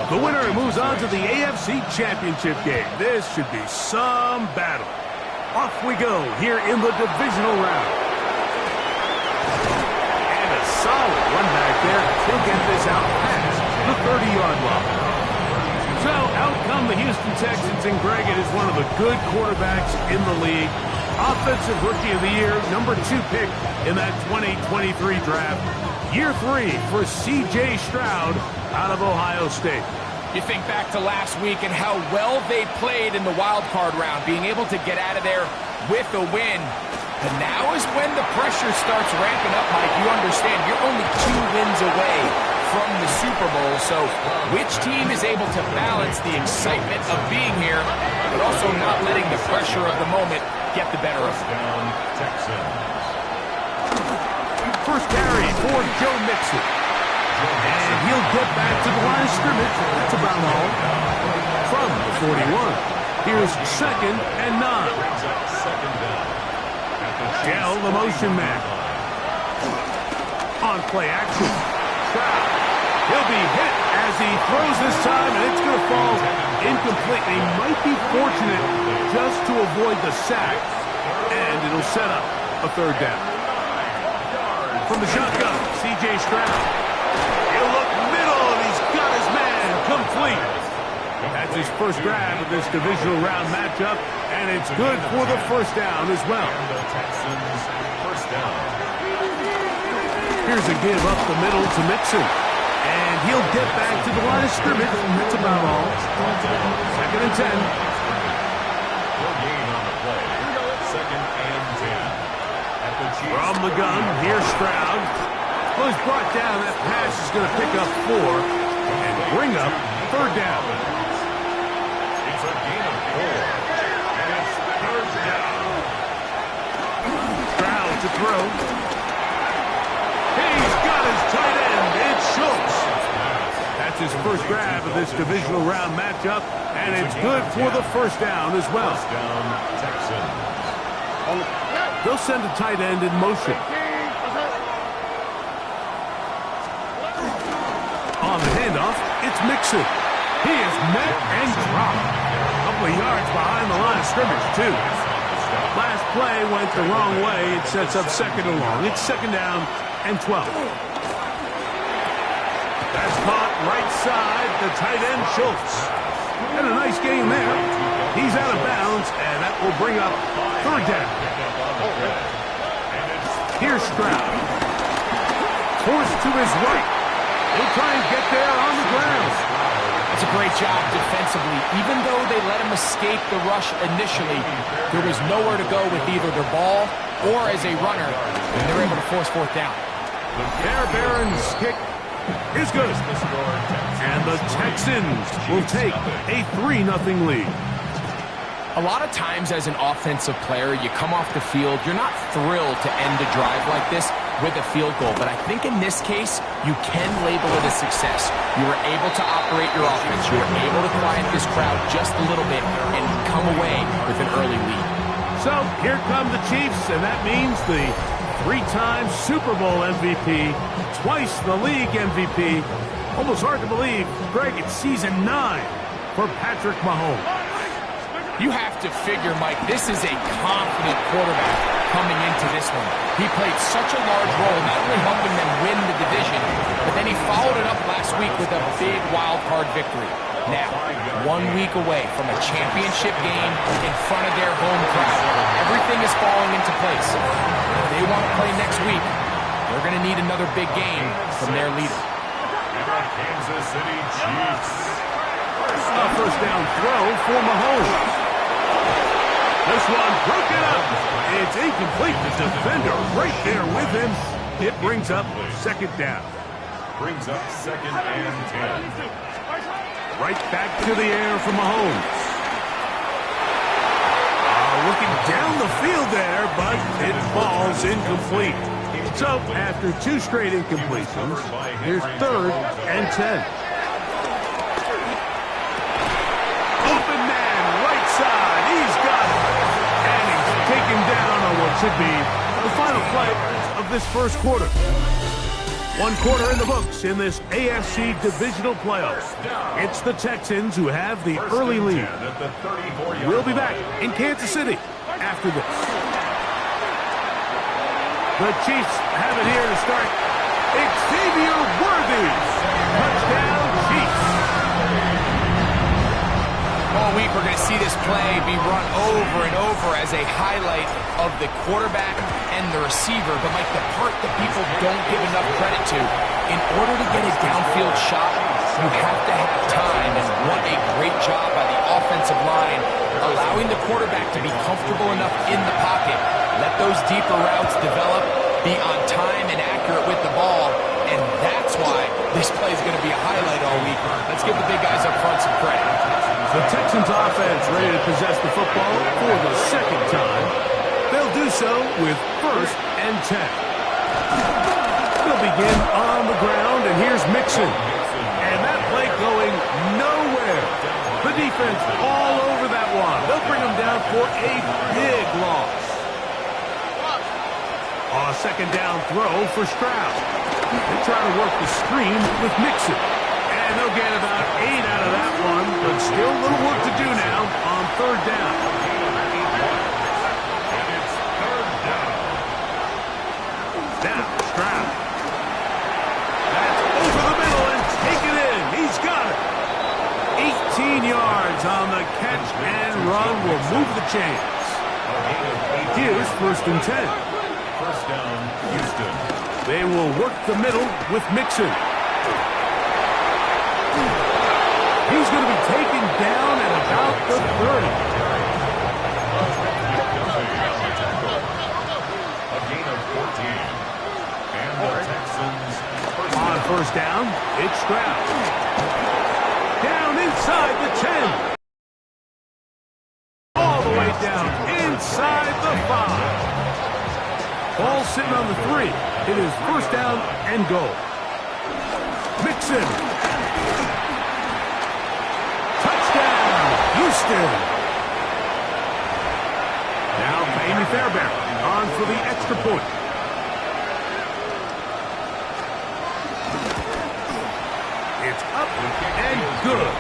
The winner moves on to the AFC Championship game. This should be some battle. Off we go here in the divisional round. And a solid run back there. He'll get this out past the 30-yard line. So out come the Houston Texans, and Greg, it is one of the good quarterbacks in the league. Offensive Rookie of the Year, #2 pick in that 2023 draft. Year 3 for C.J. Stroud out of Ohio State. You think back to last week and how well they played in the wild card round, being able to get out of there with a win. And now is when the pressure starts ramping up, Mike. You understand you're only 2 wins away from the Super Bowl. So which team is able to balance the excitement of being here, but also not letting the pressure of the moment get the better of them? First carry for Joe Mixon. And he'll get back to the line of scrimmage. That's about all. From the 41. Here's 2nd and 9. Dell, the motion man. On play action. Stroud. He'll be hit as he throws this time, and it's going to fall incomplete. He might be fortunate just to avoid the sack, and it'll set up a 3rd down. From the shotgun, C.J. Stroud. He'll look middle, and he's got his man complete. That's his first grab of this divisional round matchup, and it's good for the 1st down as well. Here's a give up the middle to Mixon, and he'll get back to the line of scrimmage. That's about all. 2nd and 10. From the gun, here's Stroud. Well, he's brought down. That pass is going to pick up 4 and bring up 3rd down. It's a gain of 4, and it's 3rd down. Stroud to throw. He's got his tight end. It's Schultz. That's his first grab of this divisional round matchup, and it's good for the 1st down as well. They'll send a tight end in motion. On the handoff, it's Mixon. He is met and dropped. A couple of yards behind the line of scrimmage, too. Last play went the wrong way. It sets up 2nd and long. It's 2nd down and 12. That's caught right side, the tight end Schultz. And a nice game there. He's out of bounds, and that will bring up 3rd down. Here's Stroud. Forced to his right. He'll try and get there on the ground. It's a great job defensively. Even though they let him escape the rush initially, there was nowhere to go with either their ball or as a runner, and they're able to force 4th down. The Bear Barons kick is good. And the Texans will take a 3-0 lead. A lot of times as an offensive player, you come off the field, you're not thrilled to end a drive like this with a field goal. But I think in this case, you can label it a success. You were able to operate your offense. You were able to quiet this crowd just a little bit and come away with an early lead. So here come the Chiefs, and that means the 3-time Super Bowl MVP, twice the league MVP. Almost hard to believe, Greg, it's season 9 for Patrick Mahomes. You have to figure, Mike, this is a confident quarterback coming into this one. He played such a large role, not only helping them win the division, but then he followed it up last week with a big wild card victory. Now, 1 week away from a championship game in front of their home crowd. Everything is falling into place. If they want to play next week, they're going to need another big game from their leader. Kansas City Chiefs. A 1st down throw for Mahomes. This one broken up. It's incomplete. The defender right there with him. It brings up 2nd down. Brings up 2nd and 10. Right back to the air for Mahomes. Looking down the field there, but it falls incomplete. So after 2 straight incompletions, here's 3rd and 10. Open man, right side. He's got it. And he's taken down on what should be the final play of this 1st quarter. One quarter in the books in this AFC divisional playoffs. It's the Texans who have the early lead. We'll be back in Kansas City after this. The Chiefs have it here to start. Xavier Worthy. Touchdown, Chiefs. All week we're going to see this play be run over and over as a highlight of the quarterback and the receiver. But, Mike, the part that people don't give enough credit to, in order to get a downfield shot, you have to have time. And what a great job by the offensive line, allowing the quarterback to be comfortable enough in the pocket, let those deeper routes develop, be on time and accurate with the ball. And that's why this play is going to be a highlight all week. Let's give the big guys up front some credit. The Texans offense ready to possess the football for the second time. They'll do so with 1st and 10. They'll begin on the ground, and here's Mixon. And that play going nowhere. The defense all over that one. They'll bring him down for a big loss. On a second down throw for Stroud. They try to work the screen with Mixon. And they'll get about 8 out of that one, but still a little work to do now on 3rd down. Now, Stroud. That's over the middle and take it in. He's got it. 18 yards on the catch and run will move the chains. Here's 1st and 10. First down, Houston. They will work the middle with Mixon. He's going to be taken down at about the 30. A gain of 14. And the Texans on 1st down, it's Stroud. Down inside the 10. All the way down inside the 5. Ball sitting on the 3. It is 1st down and goal. Mixon. Houston. Now Amy Fairbairn on for the extra point. It's up and good.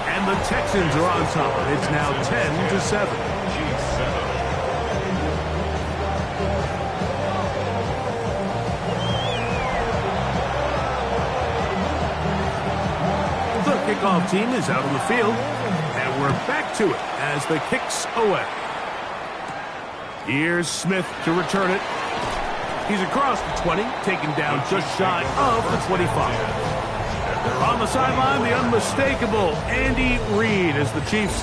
And the Texans are on top. It's now 10-7. The kickoff team is out on the field. We're back to it as the kick's away. Here's Smith to return it. He's across the 20, taken down just shy of the 25. On the sideline, the unmistakable Andy Reid as the Chiefs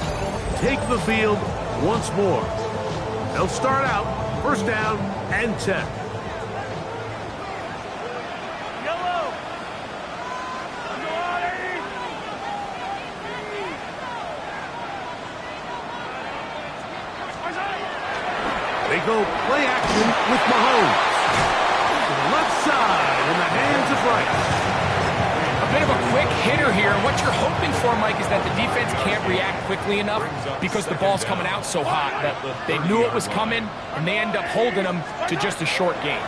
take the field once more. They'll start out 1st down and 10. They go play action with Mahomes. To the left side in the hands of Rice. A bit of a quick hitter here. What you're hoping for, Mike, is that the defense can't react quickly enough because the ball's coming out so hot that they knew it was coming, and they end up holding them to just a short game.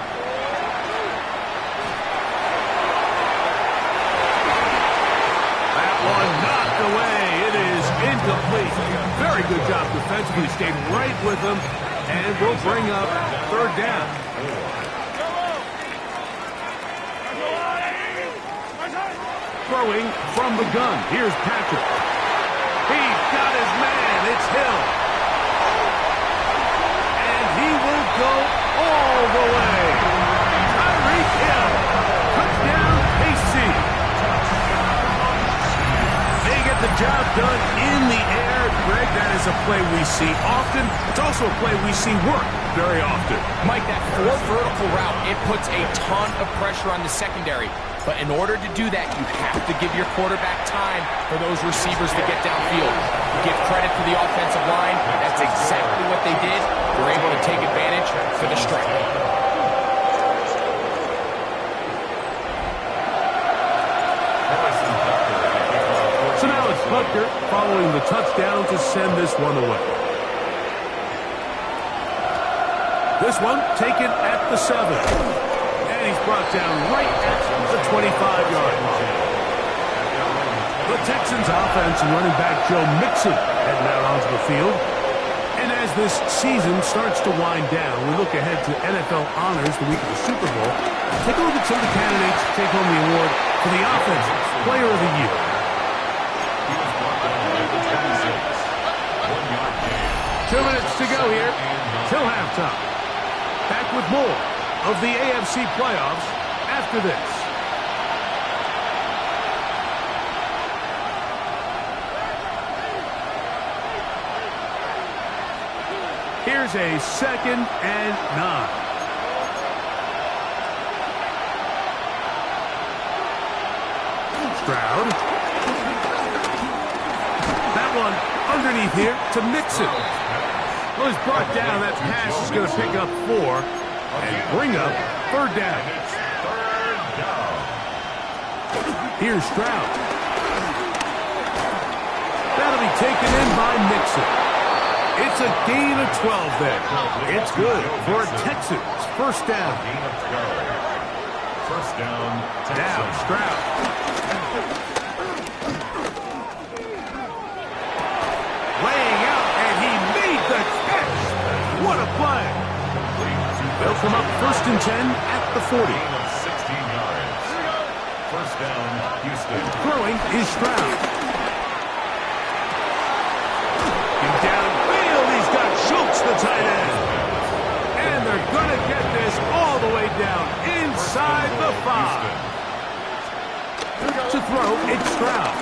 That one knocked away. It is incomplete. Very good job defensively. Stayed right with them. And we'll bring up 3rd down. Throwing from the gun. Here's Patrick. He's got his man. It's Hill. And he will go all the way. Tyreek Hill. Touchdown, KC. They get the job done in the air. Greg, that is a play we see often. It's also a play we see work very often. Mike, that 4 vertical route, it puts a ton of pressure on the secondary. But in order to do that, you have to give your quarterback time for those receivers to get downfield. Give credit to the offensive line. That's exactly what they did. They're able to take advantage for the strike. So now it's Butker following the touchdown to send this one away. This one taken at the 7. And he's brought down right at the 25-yard line. The Texans offense and running back Joe Mixon heading out onto the field. And as this season starts to wind down, we look ahead to NFL honors the week of the Super Bowl. Take a look at some of the candidates to take home the award for the Offensive Player of the Year. 2 minutes to go here till halftime. Back with more of the AFC playoffs after this. Here's a 2nd and 9. Stroud. That one underneath here to Mixon. Well, he's brought down. That pass is going to pick up 4 and bring up 3rd down. Here's Stroud. That'll be taken in by Mixon. It's a gain of 12 there. It's good for a Texans first down. First down, Now Stroud. Laying out, and he made the catch. What a play. They'll come up 1st and 10 at the 40. 16 yards. First down, Houston. Throwing is Stroud. Schultz, the tight end. And they're going to get this all the way down inside the 5. To throw, it's Stroud.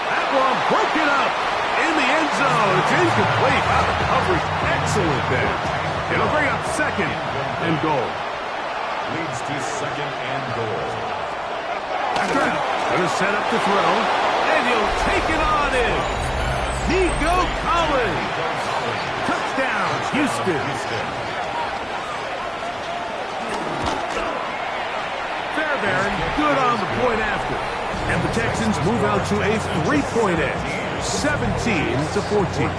That one broken up in the end zone. It's incomplete. Out of coverage. Excellent there. It'll bring up 2nd and goal. Leads to 2nd and goal. Stroud going to set up to throw. And he'll take it on in. Nico Collins. Touchdown, Houston. Fairbairn good on the point after. And the Texans move out to a 3-point edge. 17-14.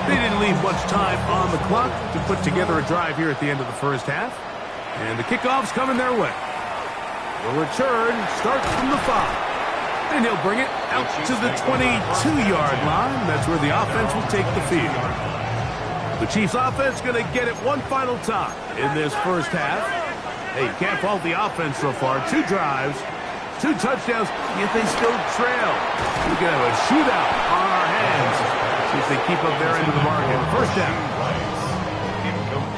They didn't leave much time on the clock to put together a drive here at the end of the first half. And the kickoff's coming their way. The return starts from the 5. And he'll bring it out to the 22-yard line. That's where the offense will take the field. The Chiefs offense going to get it one final time in this first half. Hey, you can't fault the offense so far. 2 drives, 2 touchdowns, yet they still trail. We can have a shootout on our hands. See if they keep up their end of the bargain. First down.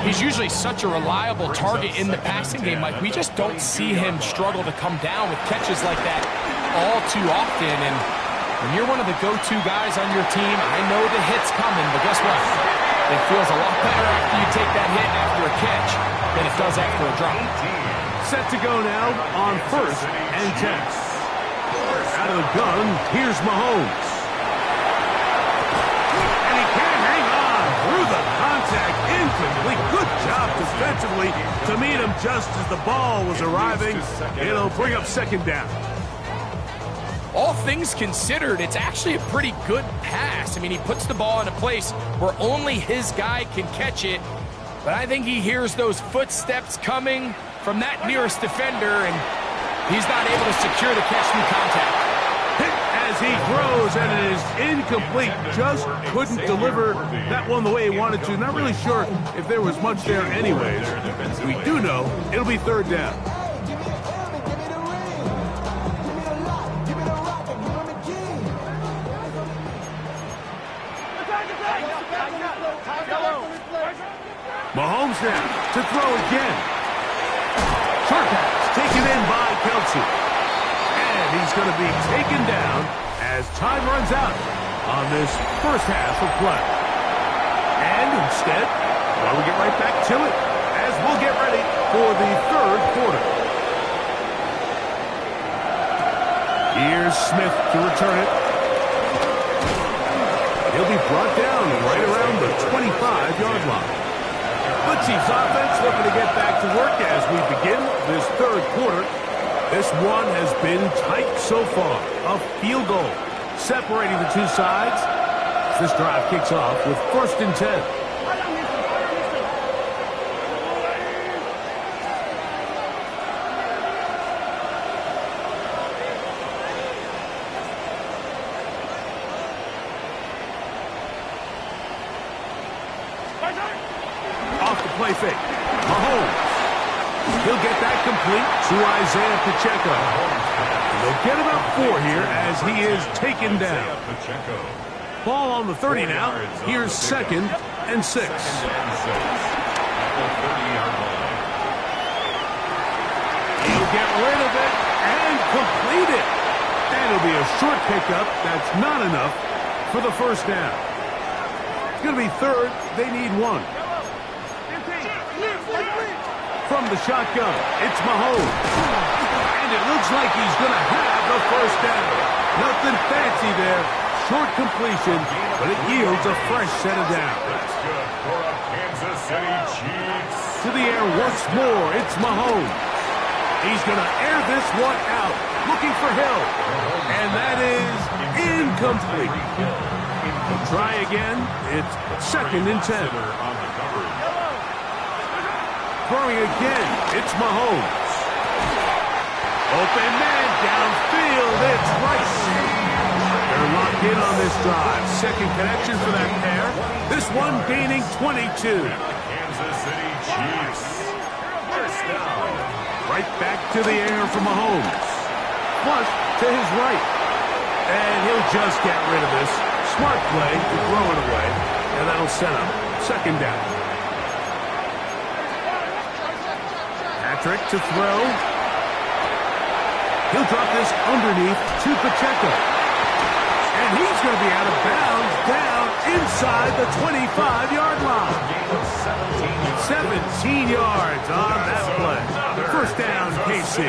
He's usually such a reliable target in the passing game, Mike. We just don't see him struggle to come down with catches like that all too often. And when you're one of the go-to guys on your team, I know the hit's coming, but guess what? It feels a lot better after you take that hit after a catch than it does after a drop. Set to go now on 1st and 10. Out of the gun, here's Mahomes. And he can't hang on through the contact. Incomplete. Good job defensively to meet him just as the ball was arriving. It'll bring up 2nd down. All things considered, it's actually a pretty good pass. I mean, he puts the ball in a place where only his guy can catch it. But I think he hears those footsteps coming from that nearest defender, and he's not able to secure the catch through contact. Hit as he throws, and it is incomplete. Just couldn't deliver that one the way he wanted to. Not really sure if there was much there anyways. We do know it'll be 3rd down. Mahomes now to throw again. Short pass taken in by Kelsey. And he's going to be taken down as time runs out on this first half of play. And instead, well, we get right back to it as we'll get ready for the 3rd quarter. Here's Smith to return it. He'll be brought down right around the 25-yard line. The Chiefs offense looking to get back to work as we begin this 3rd quarter. This one has been tight so far. A field goal separating the two sides. This drive kicks off with 1st and 10. Off the play fake. Mahomes. He'll get that complete to Isaiah Pacheco. They'll get about 4 here as he is taken down. Ball on the 30 now. Here's 2nd and 6. He'll get rid of it and complete it. And it'll be a short pickup. That's not enough for the 1st down. It's going to be 3rd. They need 1. From the shotgun, it's Mahomes. And it looks like he's going to have the 1st down. Nothing fancy there. Short completion, but it yields a fresh set of downs. That's good for a Kansas City Chiefs. To the air once more, it's Mahomes. He's going to air this one out, looking for Hill. And that is incomplete. Try again. It's 2nd and 10. Throwing again, it's Mahomes. Open man downfield, it's Rice. They're locked in on this drive. 2nd connection for that pair. This one gaining 22. Kansas City Chiefs. 1st down. Right back to the air for Mahomes. Flush to his right. And he'll just get rid of this. Smart play to throw it away. And that'll set up 2nd down. Patrick to throw. He'll drop this underneath to Pacheco. And he's going to be out of bounds down inside the 25-yard line. 17 yards on that play. 1st down, KC.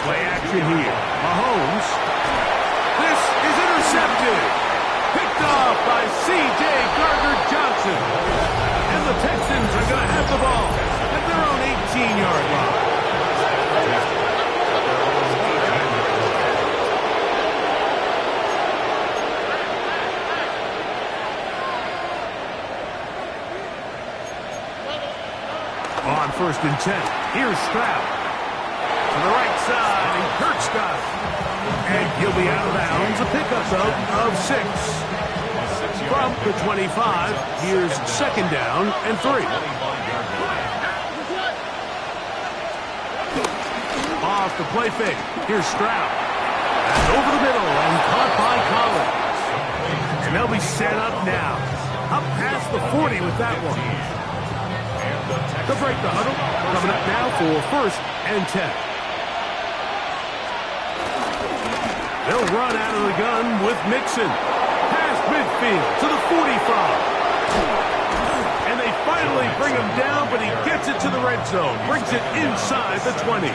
Play action here. Mahomes. This is intercepted. Picked off by C.J. Gardner-Johnson. And the Texans are going to have the ball at their own 18-yard line. On 1st and 10, here's Stroud. To the right side, and Kurt's got it. And he'll be out of bounds. A pickup, though, of 6. From the 25, here's 2nd down and 3. Off the play fake, here's Stroud. And over the middle and caught by Collins. And they'll be set up now. Up past the 40 with that one. To break the huddle, coming up now for 1st and 10. They'll run out of the gun with Mixon. Past midfield to the 45. And they finally bring him down, but he gets it to the red zone. Brings it inside the 20.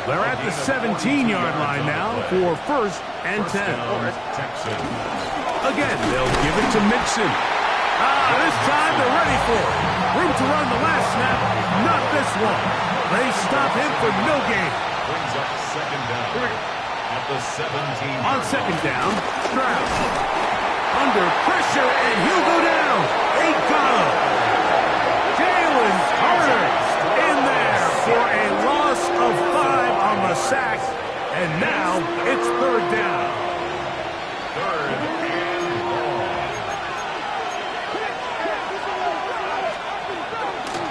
They're at the 17-yard line now for 1st and 10. Again, they'll give it to Mixon. This time they're ready for it. Room to run the last snap. Not this one. They stop him for no gain. Brings up 2nd down. At the 17. On 2nd down, Stroud. Under pressure, and he'll go down. They got him. Jalen Carter in there for a loss of 5 on the sack. And now it's 3rd down. 3rd and long.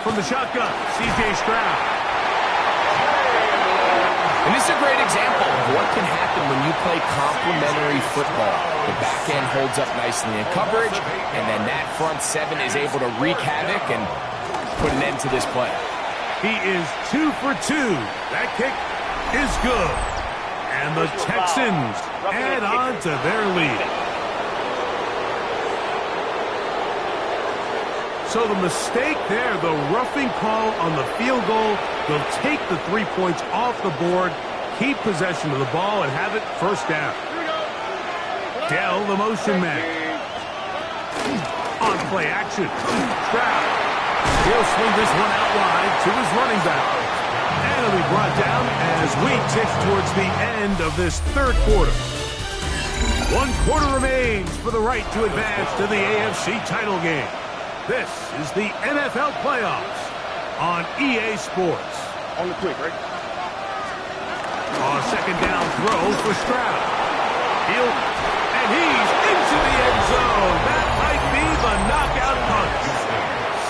From the shotgun, C.J. Stroud. And this is a great example of what can happen when you play complementary football. The back end holds up nicely in coverage, and then that front 7 is able to wreak havoc and put an end to this play. He is 2 for 2. That kick is good. And the Texans add on to their lead. So the mistake there, the roughing call on the field goal, they'll take the 3 points off the board, keep possession of the ball, and have it 1st down. Dell, the motion man. On play action. Stroud. He'll swing this one out wide to his running back. And And it'll be brought down as we tick towards the end of this third quarter. 1 quarter remains for the right to advance to the AFC title game. This is the NFL playoffs on EA Sports. On the quick, right? On second down throw for Stroud. And he's into the end zone. That might be the knockout punch.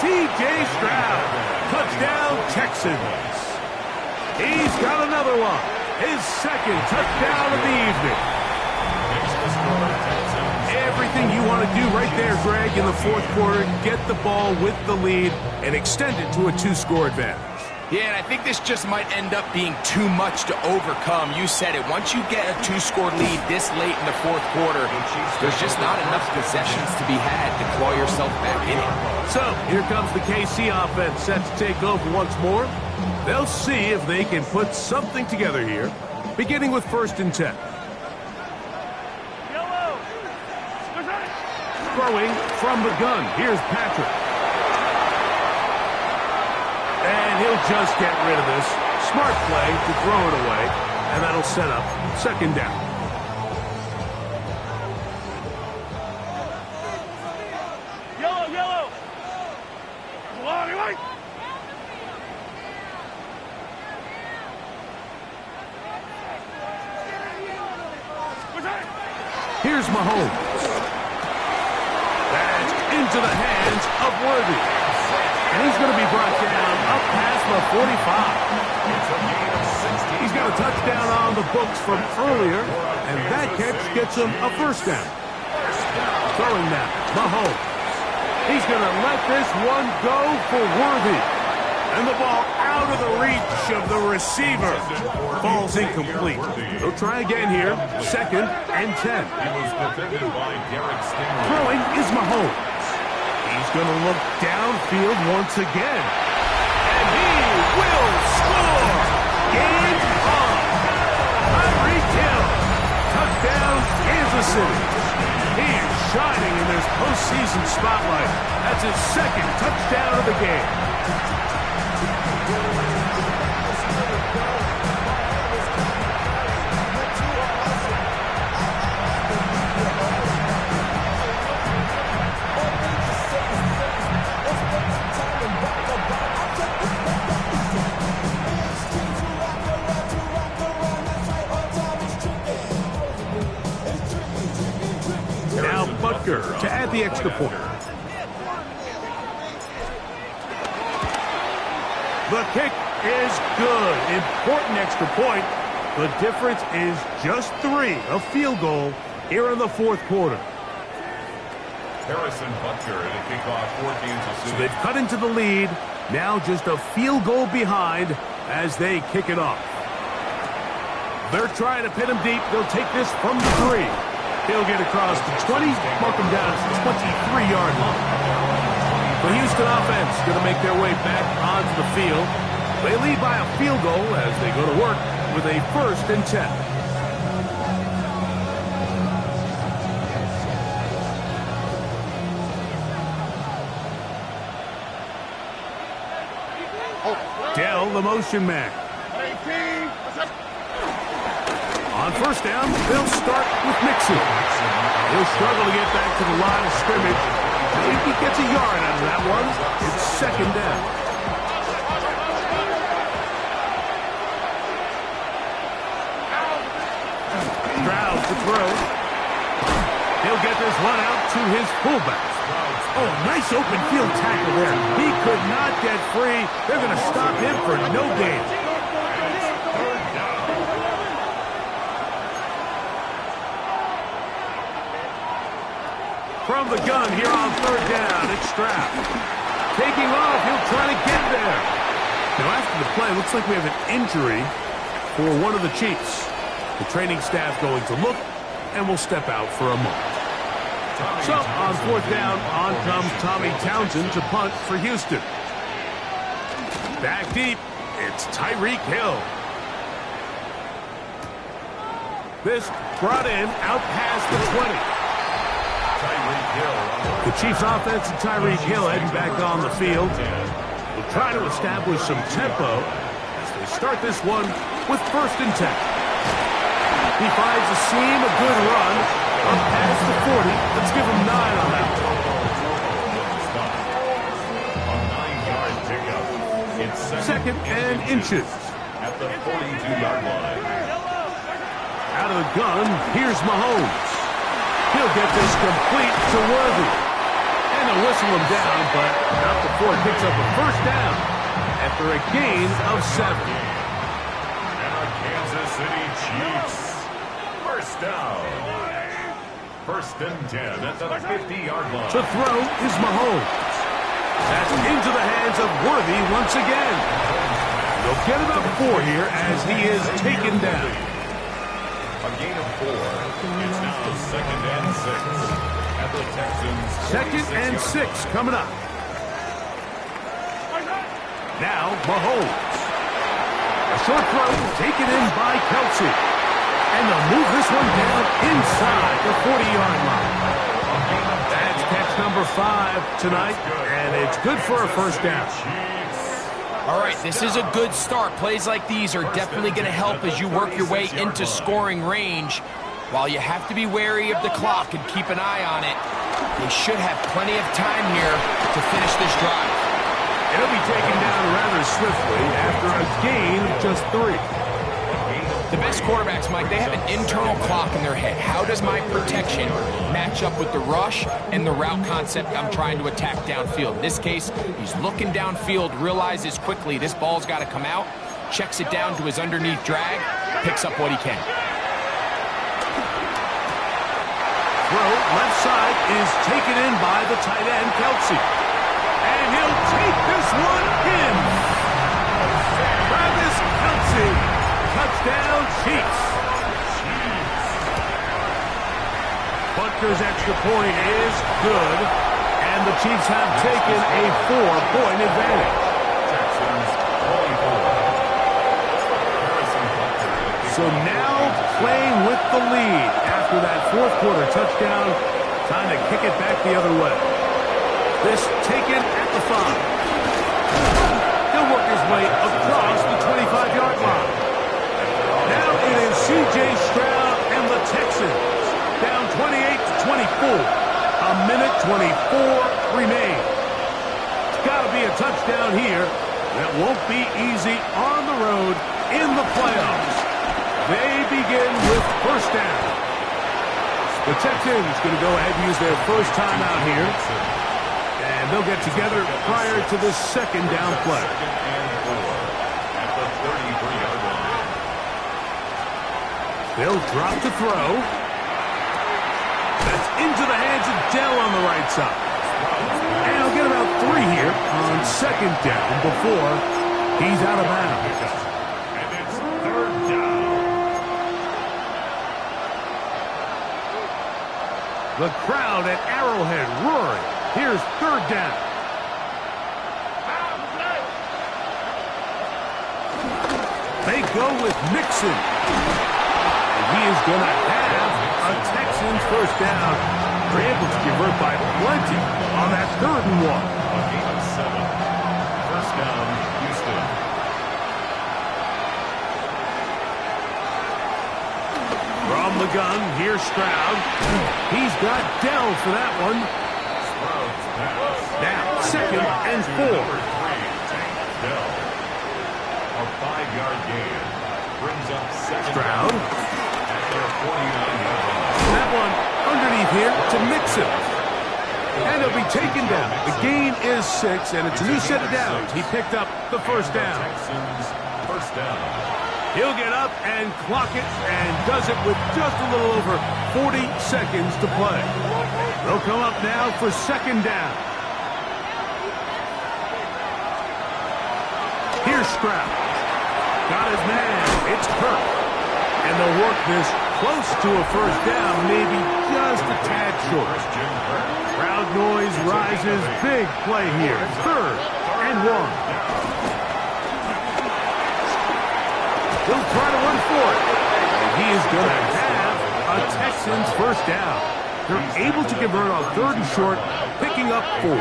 C.J. Stroud, touchdown Texans. He's got another one. His second touchdown of the evening. Everything you want to do right there, Greg, in the fourth quarter, get the ball with the lead and extend it to a 2-score advantage. Yeah, and I think this just might end up being too much to overcome. You said it. Once you get a 2-score lead this late in the fourth quarter, there's just not enough possessions to be had to claw yourself back in it. So, here comes the KC offense set to take over once more. They'll see if they can put something together here, beginning with 1st and 10. Throwing from the gun. Here's Patrick. And he'll just get rid of this. Smart play to throw it away. And that'll set up 2nd down. Yellow. Here's Mahomes. That's into the hands of Worthy. And he's going to be brought down up past the 45. He's got a touchdown on the books from earlier, and that catch gets him a 1st down. Throwing now, Mahomes. He's going to let this one go for Worthy. And the ball out of the reach of the receiver. Ball's incomplete. They'll try again here. 2nd and 10. Throwing is Mahomes. He's going to look downfield once again. And he will score. Game on. Tyreek Hill. Touchdown, Kansas City. He is shining in this postseason spotlight. That's his 2nd touchdown of the game. Now Butker to add the extra point. The kick is good. Important extra point. The difference is just 3. A field goal here in the fourth quarter. Harrison Butker in a kickoff for Kansas City. So they've cut into the lead. Now just a field goal behind as they kick it off. They're trying to pin him deep. They'll take this from the 3. He'll get across the 20, mark him down at the 23-yard line. The Houston offense going to make their way back onto the field. They lead by a field goal as they go to work with a 1st and 10. Dell, the motion man. On 1st down, they'll start with Mixon. He'll struggle to get back to the line of scrimmage. If he gets a yard out of that one, it's 2nd down. Stroud to throw. He'll get this one out to his fullback. Oh, nice open field tackle there. He could not get free. They're going to stop him for no gain. From the gun here on 3rd down, it's Stroud. Taking off, he'll try to get there. Now after the play, looks like we have an injury for one of the Chiefs. The training staff going to look, and will step out for a moment. So on 4th down, on comes Tommy Townsend to punt for Houston. Back deep, it's Tyreek Hill. This brought in out past the 20. The Chiefs offense and Tyreek Hill heading back on the field. Will try to establish some tempo as they start this one with 1st and 10. He finds a seam, a good run, up past the 40. Let's give him 9 on that one. A 9-yard pickup. It's 2nd and inches. At the 42-yard line. Out of the gun, here's Mahomes. He'll get this complete to Worthy. And they'll whistle him down, but not before he picks up a 1st down after a gain of 7. And the Kansas City Chiefs. 1st down. 1st and 10 at the 50-yard line. To throw is Mahomes. That's into the hands of Worthy once again. They'll get it up 4 here as he is taken down. A gain of 4. It's now 2nd and 6 at the Texans. 2nd and 6 coming up. Now Mahomes. A short throw taken in by Kelsey. And they'll move this one down inside the 40-yard line. That's catch number 5 tonight, and it's good for a 1st down. All right, this is a good start. Plays like these are definitely going to help as you work your way into scoring range. While you have to be wary of the clock and keep an eye on it, they should have plenty of time here to finish this drive. It'll be taken down rather swiftly after a gain of just 3. The best quarterbacks, Mike, they have an internal clock in their head. How does my protection match up with the rush and the route concept I'm trying to attack downfield? In this case, he's looking downfield, realizes quickly this ball's got to come out, checks it down to his underneath drag, picks up what he can. Throw left side is taken in by the tight end, Kelsey. And he'll take this one in. Travis Kelsey. Touchdown, Chiefs. Butker's extra point is good, and the Chiefs have taken a 4-point advantage. So now playing with the lead after that 4th quarter touchdown, time to kick it back the other way. This taken at the 5. He'll work his way across the 25-yard line. Now it is C.J. Stroud and the Texans. Down 28-24. A minute 24 remains. It's got to be a touchdown here. That won't be easy on the road in the playoffs. They begin with 1st down. The Texans going to go ahead and use their 1st timeout here. And they'll get together prior to the 2nd down play. At the 33-yard line. They'll drop to throw. That's into the hands of Dell on the right side. And he'll get about 3 here on 2nd down before he's out of bounds. And it's 3rd down. The crowd at Arrowhead roaring. Here's 3rd down. They go with Mixon. He is going to have a Texans 1st down. They're able to convert by plenty on that 3rd and 1. A gain of 7. 1st down, Houston. From the gun, here's Stroud. He's got Dell for that one. Now, 2nd and 4. Number 3, Tank Dell. A 5-yard gain. Brings up 2nd Stroud. down. That one underneath here to Mixon. And he'll be taken down. The gain is 6, and it's a new set of downs. He picked up the 1st down. Texans 1st down. He'll get up and clock it, and does it with just a little over 40 seconds to play. They'll come up now for 2nd down. Here's Stroud. Got his man. It's Kirk. And they'll work this close to a 1st down, maybe just a tad short. Crowd noise rises. Big play here. 3rd and 1. He'll try to run for it. And he is going to have a Texans 1st down. They're able to convert on 3rd and short, picking up 4.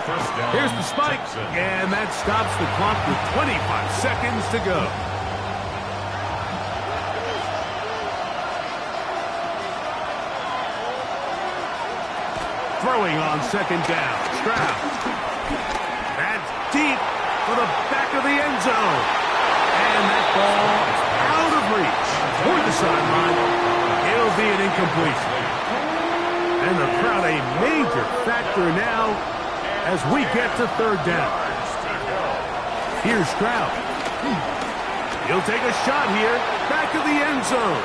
first down. Here's the spike, and that stops the clock with 25 seconds to go. Throwing on second down, Stroud. That's deep for the back of the end zone. And that ball out of reach toward the sideline. It'll be an incompletion. And the crowd a major factor now as we get to third down. Here's Stroud. He'll take a shot here, back of the end zone.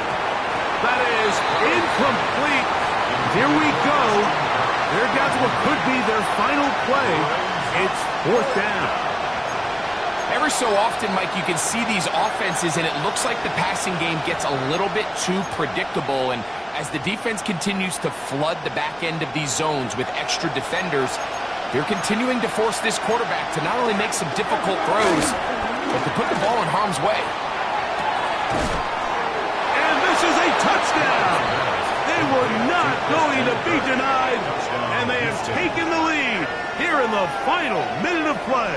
That is incomplete. Here we go. They're down to what could be their final play. It's fourth down. Every so often, Mike, you can see these offenses, and it looks like the passing game gets a little bit too predictable. And as the defense continues to flood the back end of these zones with extra defenders, they're continuing to force this quarterback to not only make some difficult throws, but to put the ball in harm's way. And this is a touchdown. They were not going to be denied, and they have taken the lead here in the final minute of play.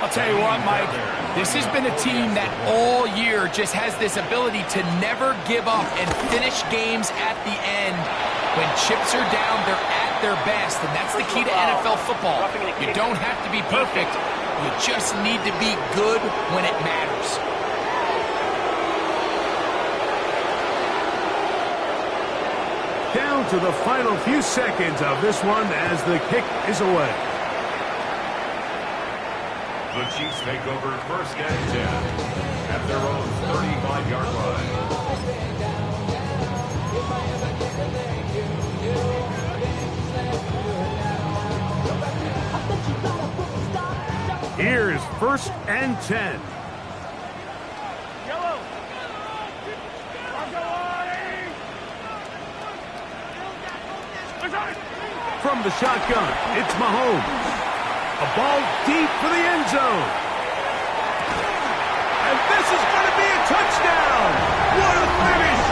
I'll tell you what, Mike, this has been a team that all year just has this ability to never give up and finish games at the end. When chips are down, they're at their best, and that's the key to NFL football. You don't have to be perfect. You just need to be good when it matters. Down to the final few seconds of this one as the kick is away. The Chiefs take over first and 10 at their own 35-yard line. Here's first and 10. From the shotgun, it's Mahomes. A ball deep for the end zone. And this is going to be a touchdown. What a finish.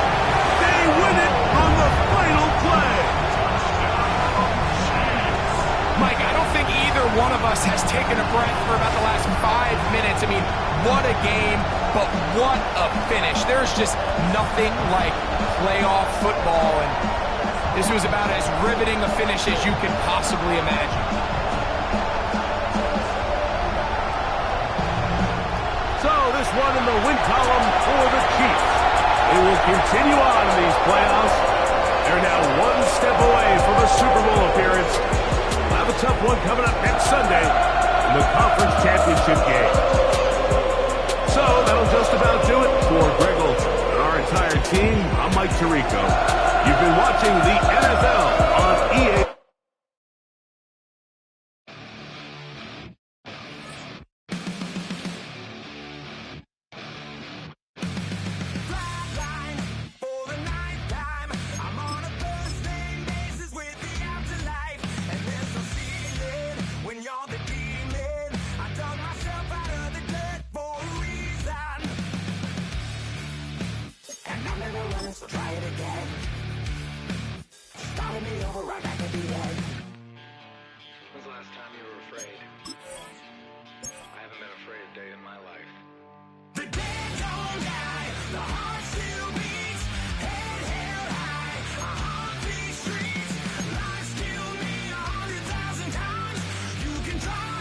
They win it on the final play. Mike, I don't think either one of us has taken a breath for about the last 5 minutes. I mean, what a game, but what a finish. There's just nothing like playoff football, and this was about as riveting a finish as you can possibly imagine. So this one in the win column for the Chiefs. They will continue on in these playoffs. They're now one step away from a Super Bowl appearance. We'll have a tough one coming up next Sunday in the conference championship game. So that'll just about do it for Greg Olson and our entire team. I'm Mike Tirico. You've been watching the NFL on EA. So try it again. Starting me over right back at the end. When's the last time you were afraid? I haven't been afraid a day in my life. The dead don't die, the heart still beats, head held high, I haunt these streets, lies kill me 100,000 times. You can try,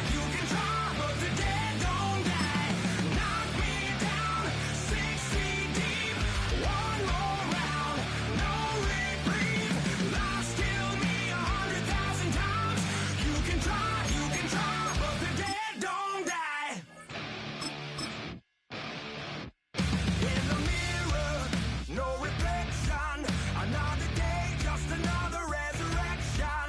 but the dead don't die. Knock me down, 6 feet deep, one more round, no reprieve. Lies kill me 100,000 times. You can try, but the dead don't die. In the mirror, no reflection. Another day, just another resurrection.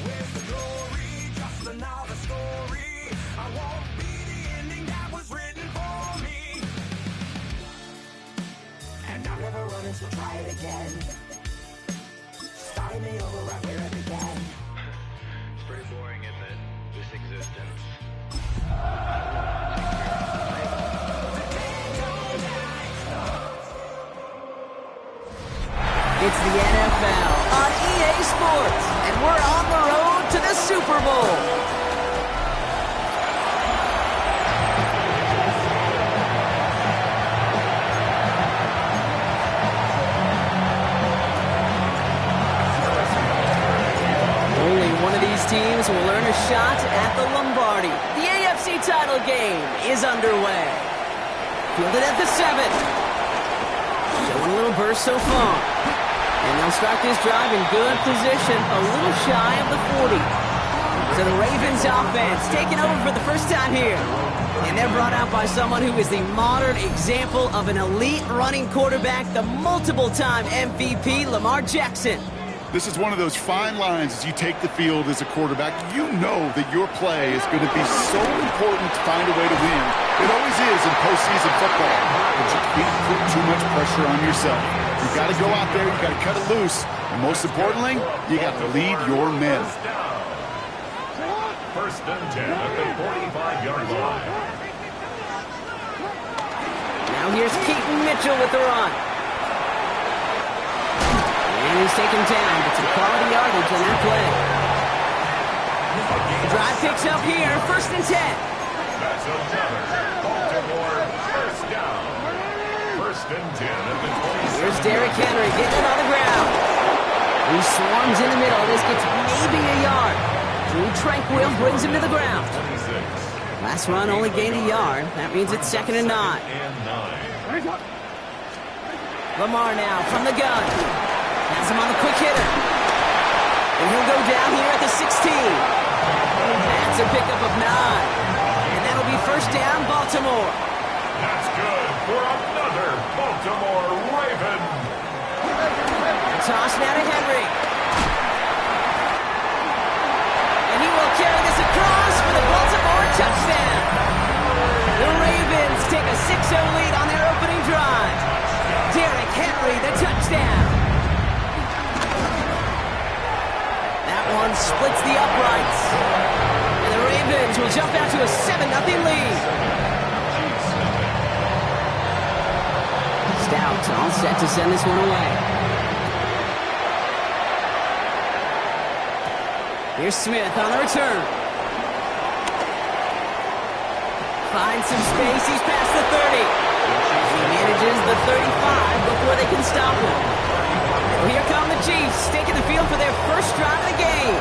Where's the glory? Just another story. I won't be the ending that was written for me. And I'm never running, so try it again. Starting me over right where it began. It's pretty boring, isn't it? This existence. It's the NFL on EA Sports, and we're on the road to the Super Bowl. Only one of these teams will earn a shot at the Lombardi. The AFC title game is underway. Fielded at the 7. Showing a little burst so far. And they'll start this drive in good position, a little shy of the 40. So the Ravens offense taking over for the first time here. And they're brought out by someone who is the modern example of an elite running quarterback, the multiple-time MVP, Lamar Jackson. This is one of those fine lines as you take the field as a quarterback. You know that your play is going to be so important to find a way to win. It always is in postseason football. But you can't put too much pressure on yourself. You've got to go out there, you've got to cut it loose. And most importantly, you got to lead your men. First and 10 at the 45-yard line. Now here's Keaton Mitchell with the run. And he's taken down, but some quality yardage on that play. Drive picks up here, first and 10. That's another Baltimore first down. First and 10 at the 27. Here's Derrick Henry getting it on the ground. He swarms in the middle. This gets maybe a yard. Drew Tranquil brings him to the ground. 26. Last run only gained a yard. That means it's second and 9. Lamar now from the gun. Has him on the quick hitter. And he'll go down here at the 16. That's a pickup of 9. And that'll be first down, Baltimore. That's good for another Baltimore Raven. Toss now to Henry. And he will carry this across for the Baltimore touchdown. The Ravens take a 6-0 lead on their opening drive. Derrick Henry, the touchdown. That one splits the uprights. And the Ravens will jump out to a 7-0 lead. Stout all set to send this one away. Here's Smith on the return. Finds some space. He's past the 30. He manages the 35 before they can stop him. Well, here come the Chiefs, taking the field for their first drive of the game.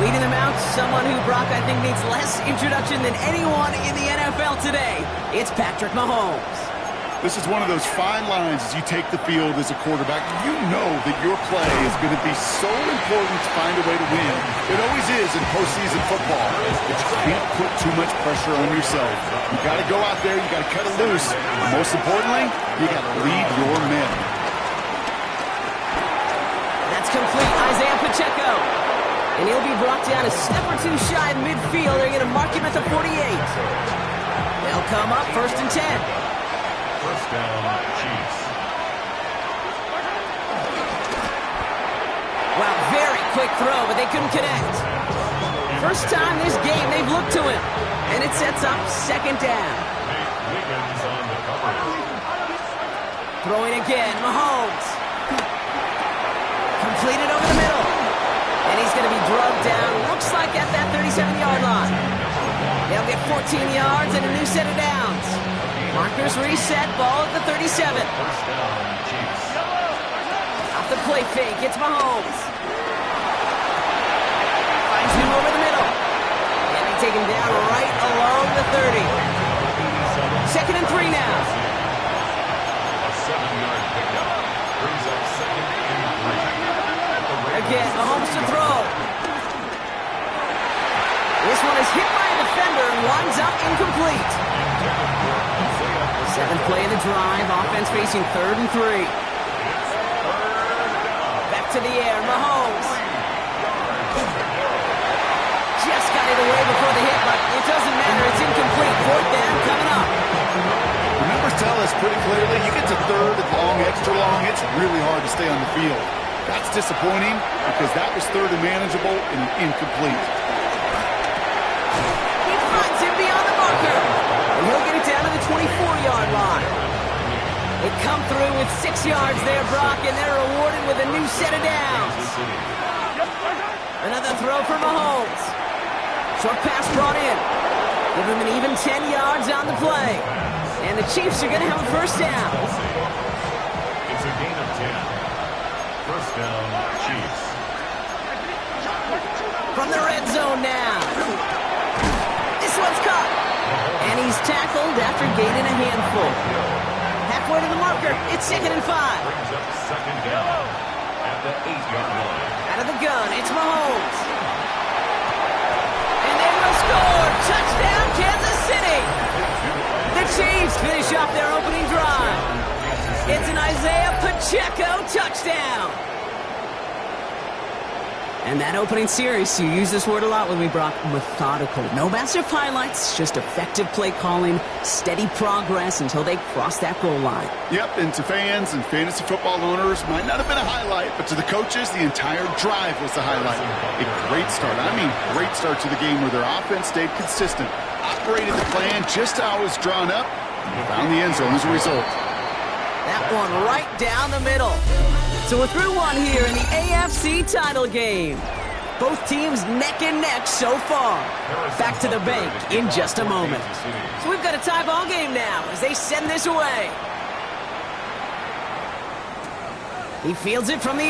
Leading them out, someone who Brock, I think, needs less introduction than anyone in the NFL today. It's Patrick Mahomes. This is one of those fine lines as you take the field as a quarterback. You know that your play is going to be so important to find a way to win. It always is in postseason football. But you can't put too much pressure on yourself. You've got to go out there, you've got to cut it loose. And most importantly, you got to lead your men. That's complete, Isaiah Pacheco. And he'll be brought down a step or two shy of midfield. They're going to mark him at the 48. They'll come up first and 10. First down, Chiefs. Wow, very quick throw, but they couldn't connect. First time this game they've looked to him. And it sets up second down. Wiggins on the coverage. Throwing again, Mahomes. Completed over the middle. And he's going to be drugged down, looks like at that 37-yard line. They'll get 14 yards and a new set of downs. Markers reset, ball at the 37. First down, Chiefs. Off the play fake, it's Mahomes. Finds him over the middle. And they take him down right along the 30. Second and 3 now. A 7-yard pickup. Brings up second and 3. Again, Mahomes to throw. This one is hit by a defender and winds up incomplete. Seventh play of the drive. Offense facing 3rd and 3. Back to the air. Mahomes. Just got it away before the hit, but it doesn't matter. It's incomplete. 4th down coming up. The numbers tell us pretty clearly, you get to 3rd and long, extra long, it's really hard to stay on the field. That's disappointing because that was 3rd and manageable and incomplete. He finds him beyond the marker. And he'll get it down to the 24-yard line. They come through with 6 yards there, Brock, and they're rewarded with a new set of downs. Another throw for Mahomes. Short pass brought in. Give him an even 10 yards on the play. And the Chiefs are going to have a first down. It's a gain of 10. First down, Chiefs. From the red zone now. This one's caught. And he's tackled after gaining a handful. Halfway to the marker. It's 2nd and 5. Brings up second down at the 8-yard line. Out of the gun, it's Mahomes. And they will score. Touchdown, Kansas City. The Chiefs finish off their opening drive. It's an Isaiah Pacheco touchdown. And that opening series, you use this word a lot with me, Brock, methodical. No massive highlights, just effective play calling, steady progress until they cross that goal line. Yep, and to fans and fantasy football owners, might not have been a highlight, but to the coaches, the entire drive was the highlight. A great start, great start to the game where their offense stayed consistent, operated the plan just how it was drawn up, and found the end zone as a result. That one right down the middle. So we're through one here in the AFC title game. Both teams neck and neck so far. Back to the bank in just a moment. So we've got a tie ball game now as they send this away. He fields it from the 8.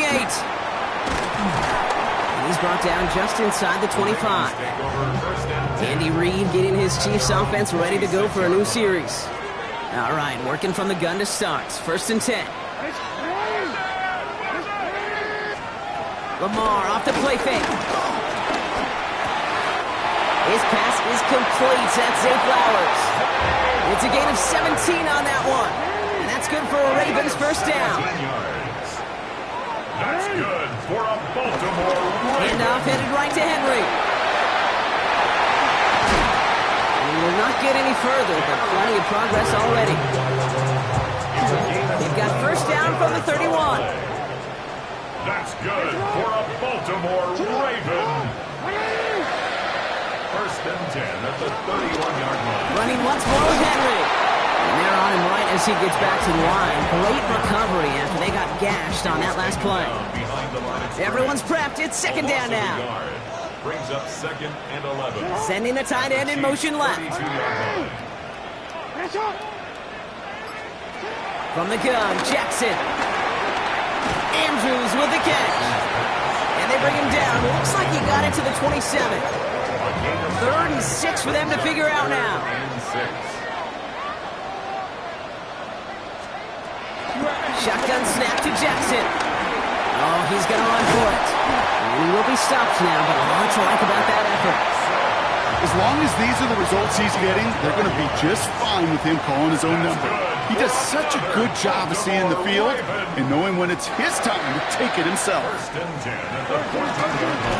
And he's brought down just inside the 25. Andy Reid getting his Chiefs offense ready to go for a new series. All right, working from the gun to start. 1st and 10. Lamar off the play fake. His pass is complete. That's Zay Flowers. It's a gain of 17 on that one. And that's good for a Ravens first down. That's good for a Baltimore Ravens. Handoff headed right to Henry. And he will not get any further, but plenty of progress already. They've got first down from the 31. That's good for a Baltimore Raven. First and 10 at the 31-yard line. Running once more with Henry. And they're on him right as he gets back to the line. Great recovery after they got gashed on that last play. Everyone's prepped. It's 2nd down now. Brings up 2nd and 11. Sending the tight end in motion left. 32-yard line. From the gun, Jackson. Andrews with the catch. And they bring him down. Looks like he got it to the 27. 3rd and 6 for them to figure out now. Shotgun snap to Jackson. Oh, he's going to run for it. And he will be stopped now, but a lot to like about that effort. As long as these are the results he's getting, they're going to be just fine with him calling his own number. He does such a good job of seeing the field and knowing when it's his time to take it himself.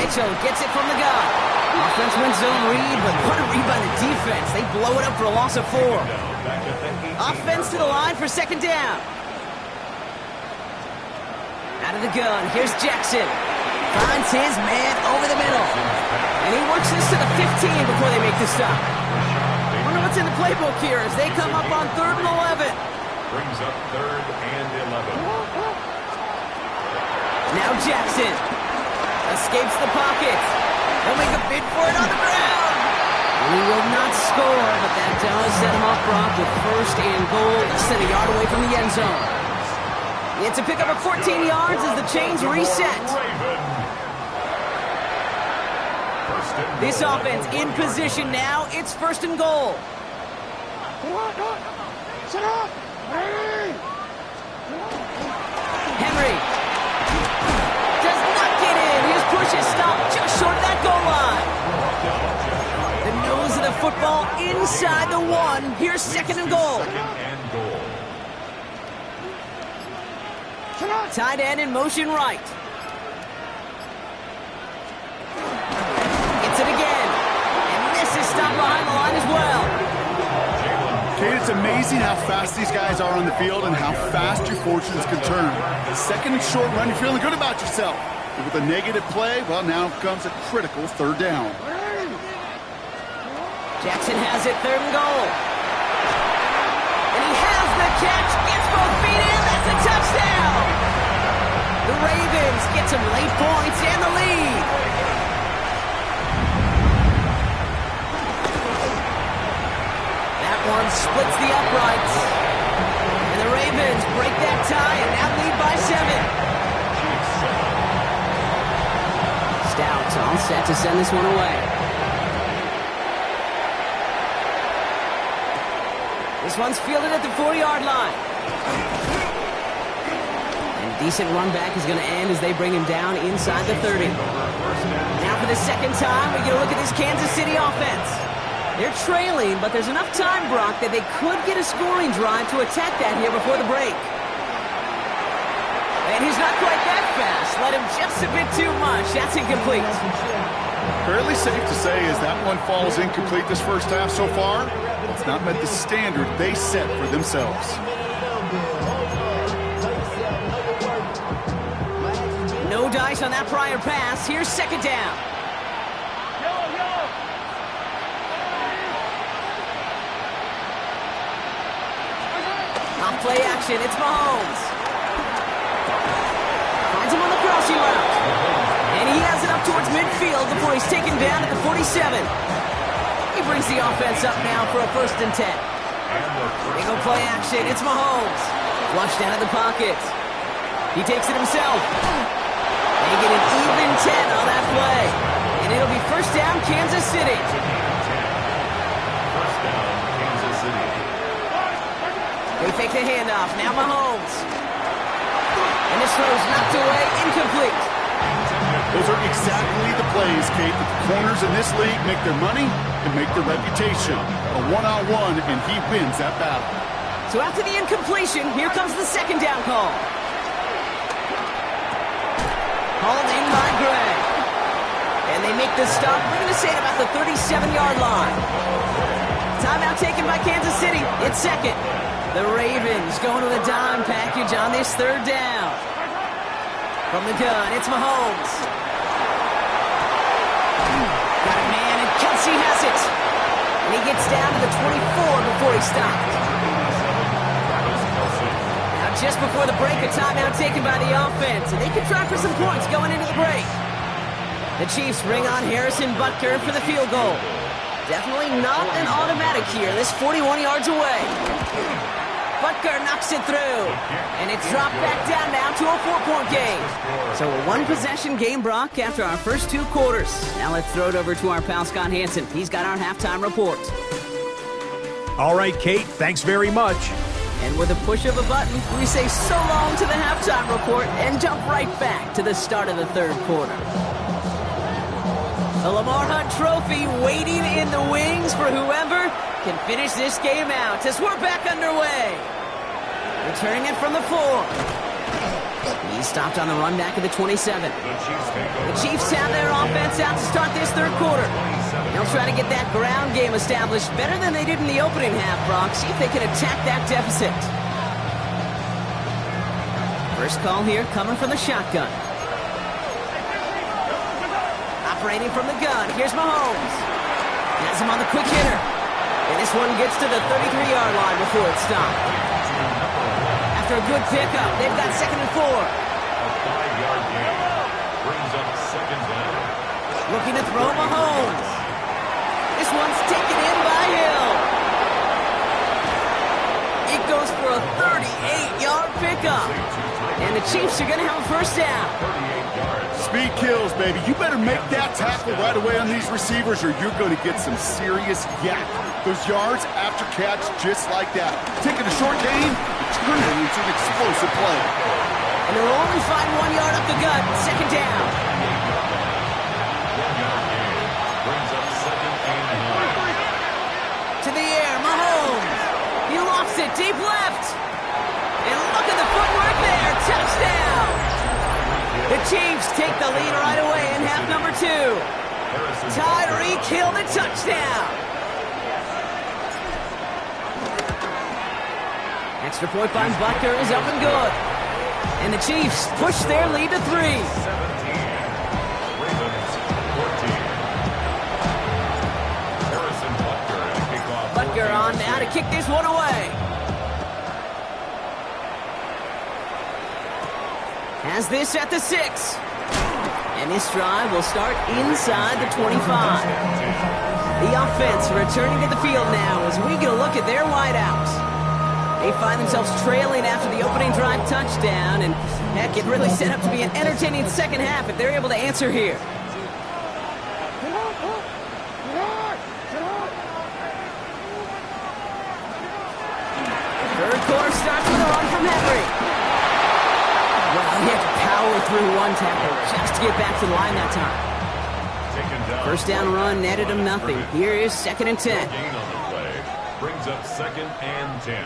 Mitchell gets it from the gun. Offense wins zone read, but what a read by the defense. They blow it up for a loss of 4. Offense to the line for 2nd down. Out of the gun, here's Jackson. Finds his man over the middle. And he works this to the 15 before they make the stop. Wonder what's in the playbook here as they come up on 3rd and 11. Brings up 3rd and 11. Now Jackson escapes the pocket. He'll make a bid for it on the ground. And he will not score, but that does set him off, Brock, with 1st and goal, less than a yard away from the end zone. It's a pickup of 14 yards as the chains reset. This offense in position now. It's 1st and goal. Henry does not get in. His push is stopped just short of that goal line. The nose of the football inside the 1. Here's 2nd and goal. Tight end in motion right. Gets it again. And this is stopped behind the line as well. Kate, it's amazing how fast these guys are on the field and how fast your fortunes can turn. 2nd and short run, you're feeling good about yourself. But with a negative play, well, now comes a critical 3rd down. Jackson has it, 3rd and goal. And he has the catch, gets both feet in, that's a touchdown! The Ravens get some late points and the lead. one splits the uprights. And the Ravens break that tie and now lead by 7. Stout all set to send this one away. This one's fielded at the 40-yard line. And a decent run back is going to end as they bring him down inside the 30. Now for the second time, we get a look at this Kansas City offense. They're trailing, but there's enough time, Brock, that they could get a scoring drive to attack that here before the break. And he's not quite that fast. Let him just a bit too much. That's incomplete. Fairly safe to say as that one falls incomplete this first half so far, it's not met the standard they set for themselves. No dice on that prior pass. Here's second down. Off play action. It's Mahomes. Finds him on the crossing route. And he has it up towards midfield before he's taken down at the 47. He brings the offense up now for a 1st and 10. They go play action. It's Mahomes. Flushed out of the pocket. He takes it himself. They get an even 10 on that play. And it'll be 1st down, Kansas City. First down, Kansas City. They fake the handoff. Now Mahomes. And this throw's knocked away. Incomplete. Those are exactly the plays, Kate, that the corners in this league make their money and make their reputation. A one-on-one, and he wins that battle. So after the incompletion, here comes the second down call. Called in by Gray. And they make the stop. We're going to say at about the 37-yard line. Timeout taken by Kansas City. It's second. The Ravens going to the dime package on this 3rd down. From the gun, it's Mahomes. Got a man, and Kelsey has it. And he gets down to the 24 before he stopped. Now, just before the break, a timeout taken by the offense. And they can try for some points going into the break. The Chiefs bring on Harrison Butker for the field goal. Definitely not an automatic here. This 41 yards away. Butker knocks it through. And it's dropped back down now to a 4-point game. So a 1-possession game, Brock, after our first 2 quarters. Now let's throw it over to our pal Scott Hansen. He's got our halftime report. All right, Kate, thanks very much. And with a push of a button, we say so long to the halftime report and jump right back to the start of the 3rd quarter. The Lamar Hunt Trophy waiting in the wings for whoever can finish this game out as we're back underway. Returning it from the 4. He stopped on the run back of the 27. The Chiefs have their offense out to start this 3rd quarter. They'll try to get that ground game established better than they did in the opening half, Brock. See if they can attack that deficit. First call here coming from the shotgun. Operating from the gun, here's Mahomes. Has him on the quick hitter. And this one gets to the 33-yard line before it's stopped. After a good pickup, they've got 2nd and 4. A 5-yard gain brings up 2nd down. Looking to throw Mahomes. This one's taken in by Hill. It goes for a 38-yard pickup. And the Chiefs are going to have a 1st down. 38 yards. Speed kills, baby. You better make that tackle right away on these receivers or you're going to get some serious yak. Those yards after catch just like that. Taking a short gain, turn it into an explosive play. And they'll only find 1 yard up the gut. 2nd down. 1-yard gain brings up 2nd and 9. To the air, Mahomes. He lofts it deep left. And look at the footwork there. Touchdown. The Chiefs take the lead right away in half number 2. Tyreek Hill the touchdown. Extra point by Butker is up and good. And the Chiefs push their lead to 3. 17. Ravens 14. Harrison Butker to kick off. Butker on now to kick this one away. Has this at the 6. And this drive will start inside the 25. The offense returning to the field now as we get a look at their wideouts. They find themselves trailing after the opening drive touchdown, and heck, it really set up to be an entertaining second half if they're able to answer here. Third quarter starts with a run from Henry. Well, he had to power through one tackle just to get back to the line that time. First down run netted him nothing. Here is 2nd and 10. Gain on the play brings up 2nd and 10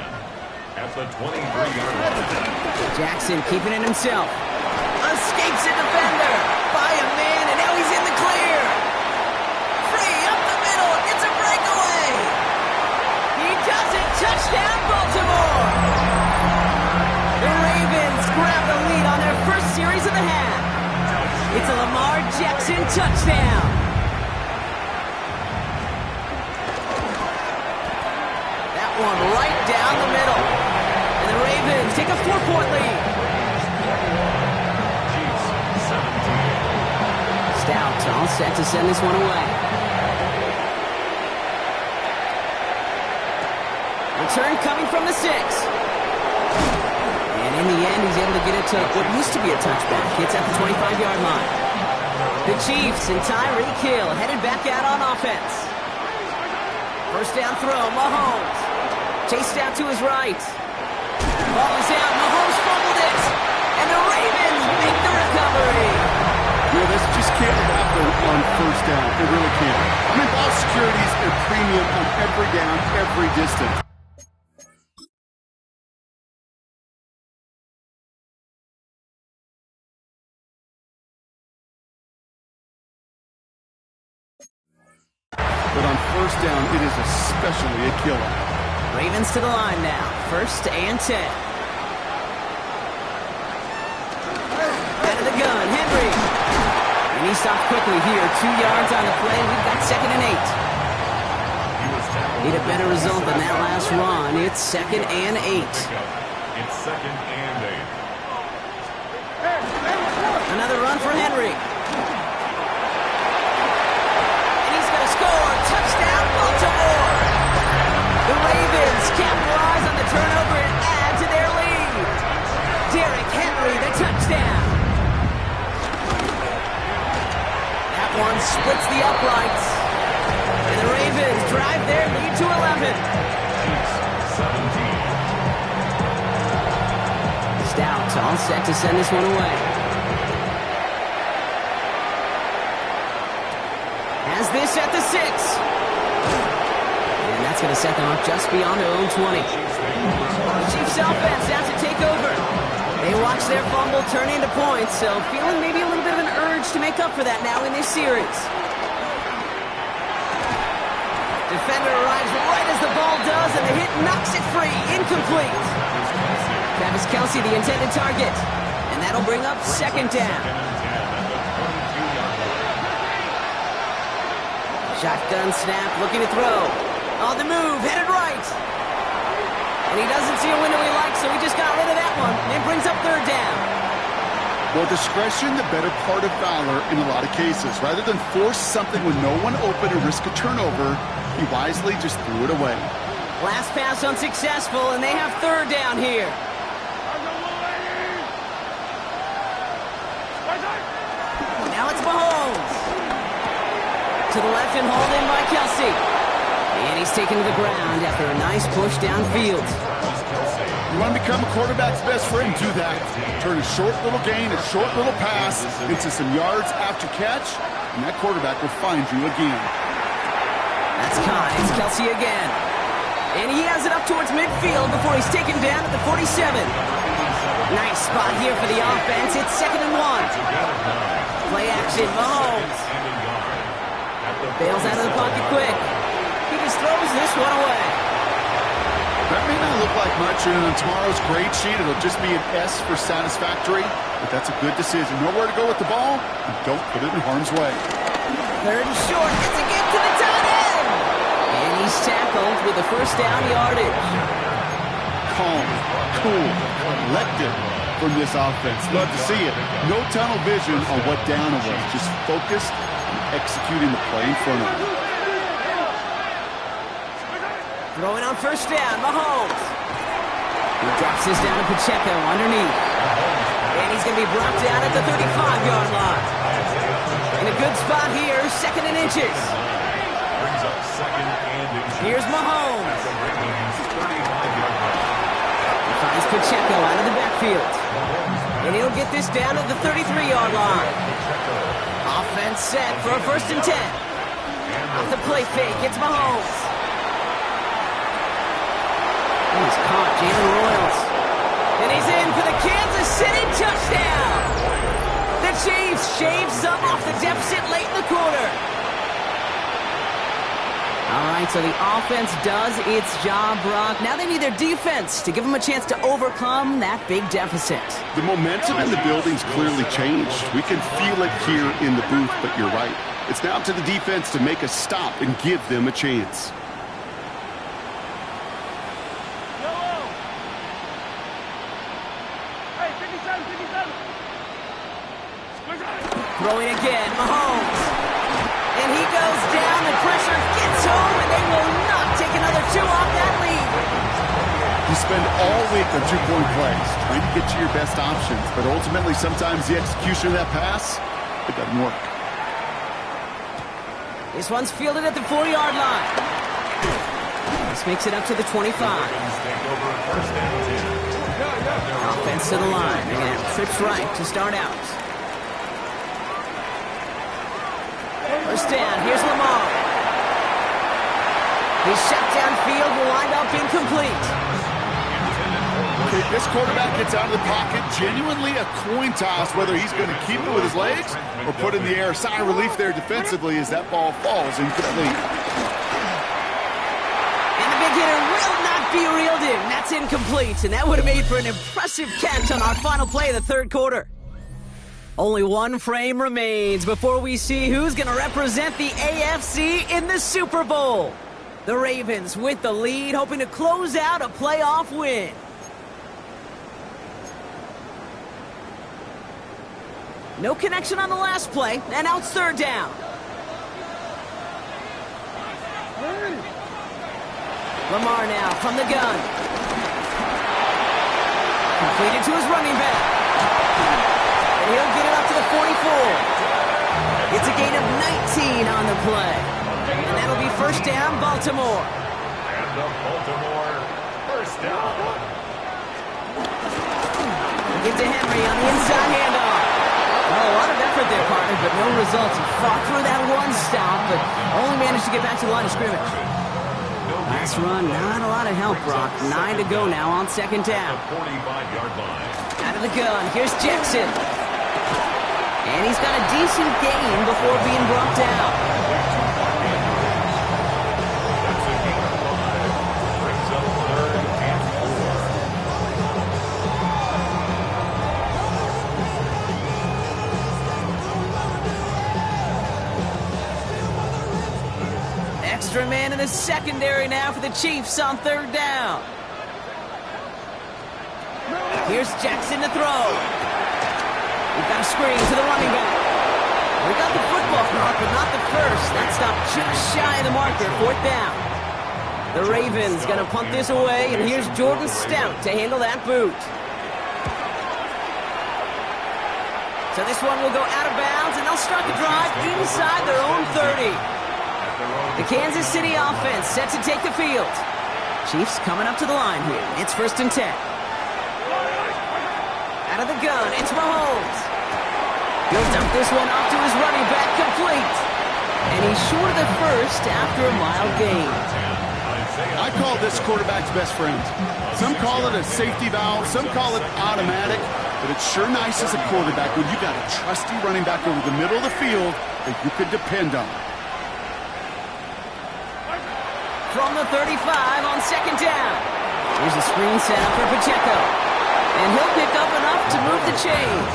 at the 23-yard line. Jackson keeping it himself. Escapes a defender by a man, and now he's in the clear. Free up the middle. It's a breakaway. He does it. Touchdown, Baltimore. The Ravens grab the lead on their first series of the half. It's a Lamar Jackson touchdown. That one right down the middle. And the Ravens take a 4-point lead. Stout all set to send this one away. Return coming from the 6. And in the end, he's able to get it to what used to be a touchback. It's at the 25-yard line. The Chiefs and Tyreek Hill headed back out on offense. First down throw, Mahomes. Chased out to his right. Ball is out, Mahomes fumbled it. And the Ravens make the recovery. Yeah, this just can't happen on first down. It really can't. I mean, ball security is a premium on every down, every distance. But on first down, it is especially a killer. Ravens to the line now. 1st and 10. Out of the gun, Henry. And he stopped quickly here. 2 yards on the play. We've got 2nd and 8. Need a better result than that last run. It's 2nd and 8. It's 2nd and 8. Another run for Henry. Score! Touchdown, Baltimore! The Ravens capitalize on the turnover and add to their lead. Derrick Henry, the touchdown. That one splits the uprights. And the Ravens drive their lead to 11. 17. Stout all set to send this one away. Has this at the 6. And that's going to set them up just beyond their own 20. The Chiefs offense has to take over. They watch their fumble turn into points, so feeling maybe a little bit of an urge to make up for that now in this series. Defender arrives right as the ball does, and the hit knocks it free. Incomplete. Travis Kelce, the intended target. And that'll bring up 2nd down. Shotgun snap, looking to throw. On the move, headed right. And he doesn't see a window he likes, so he just got rid of that one. And brings up 3rd down. Well, discretion, the better part of valor in a lot of cases. Rather than force something with no one open and risk a turnover, he wisely just threw it away. Last pass unsuccessful, and they have 3rd down here. Now it's Mahomes. To the left and hauled in by Kelce. And he's taken to the ground after a nice push downfield. You want to become a quarterback's best friend? Do that. Turn a short little gain, a short little pass into some yards after catch, and that quarterback will find you again. That's caught. It's Kelce again. And he has it up towards midfield before he's taken down at the 47. Nice spot here for the offense. It's 2nd and 1. Play action, Mahomes. Bails out of the pocket quick. He just throws this one away. That may not look like much, and on tomorrow's grade sheet, it'll just be an S for satisfactory, but that's a good decision. Know where to go with the ball, and don't put it in harm's way. 3rd and short. Gets a gift to the tight end. And he's tackled with the 1st down yardage. Calm, cool, collected from this offense. Love to see it. No tunnel vision on what down it was. Just focused on executing the play in front of him. Throwing on first down, Mahomes. He drops this down to Pacheco underneath. And he's going to be brought down at the 35-yard line. In a good spot here, 2nd and inches. Brings up 2nd and inches. Here's Mahomes. He finds Pacheco out of the backfield. And he'll get this down at the 33-yard line. Offense set for a 1st and 10. Off the play fake, it's Mahomes. He's caught, Jalen Royals. And he's in for the Kansas City touchdown. The Chiefs shave some off the deficit late in the quarter. All right, so the offense does its job, Brock. Now they need their defense to give them a chance to overcome that big deficit. The momentum in the building's clearly changed. We can feel it here in the booth, but you're right. It's now up to the defense to make a stop and give them a chance. Throwing again, Mahomes. And he goes down, the pressure gets home, and they will not take another 2 off that lead. You spend all week on 2-point plays, trying to get you your best options, but ultimately sometimes the execution of that pass, it doesn't work. This one's fielded at the 4-yard line. This makes it up to the 25. Offense to the line. They're going to have trips right to start out. First down, here's Lamar. His shot downfield will wind up incomplete. Okay, this quarterback gets out of the pocket, genuinely a coin toss, whether he's going to keep it with his legs or put it in the air. Sigh of relief there defensively as that ball falls incomplete. And the big hitter will not be reeled in. That's incomplete, and that would have made for an impressive catch on our final play of the 3rd quarter. Only one frame remains before we see who's going to represent the AFC in the Super Bowl. The Ravens with the lead, hoping to close out a playoff win. No connection on the last play, and now it's 3rd down. Lamar now from the gun. Completed to his running back. And he'll get it up to the 44. It's a gain of 19 on the play. And that'll be 1st down, Baltimore. And the Baltimore 1st down. Give to Henry on the inside handoff. Oh, a lot of effort there, partner, but no results. He fought through that one stop, but only managed to get back to the line of scrimmage. Last run, not a lot of help, Brock. 9 to go now on 2nd down. 45-yard line. Out of the gun, here's Jackson. And he's got a decent gain before being brought down. That's a gain of 5. Brings up 3rd and 4. Extra man in the secondary now for the Chiefs on 3rd down. Here's Jackson to throw. We've got a screen to the running back. We got the football, Brock, but not the first. That stop just shy of the marker, 4th down. The Ravens gonna punt this away, and here's Jordan Stout to handle that boot. So this one will go out of bounds, and they'll start the drive inside their own 30. The Kansas City offense set to take the field. Chiefs coming up to the line here. It's 1st and 10. Out of the gun, it's Mahomes. He'll dump this one off to his running back, complete. And he's short of the first after a mild gain. I call this quarterback's best friend. Some call it a safety valve, some call it automatic, but it's sure nice as a quarterback when you got a trusty running back over the middle of the field that you could depend on. From the 35 on 2nd down. Here's a screen set up for Pacheco. And he'll pick up enough to move the chains.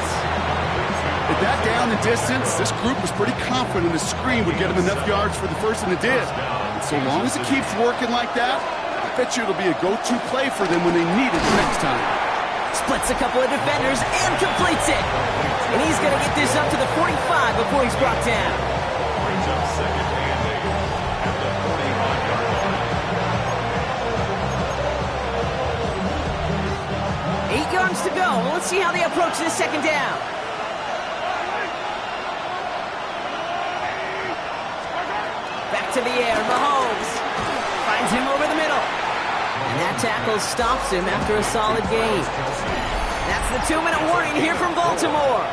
At that down and distance, this group was pretty confident the screen would get him enough yards for the first, and it did. And so long as it keeps working like that, I bet you it'll be a go-to play for them when they need it the next time. Splits a couple of defenders and completes it. And he's going to get this up to the 45 before he's brought down. Brings up 2nd and 8 at the 45-yard line. yards to go. Let's see how they approach this second down. Back to the air, Mahomes finds him over the middle. And that tackle stops him after a solid gain. That's the 2-minute warning here from Baltimore.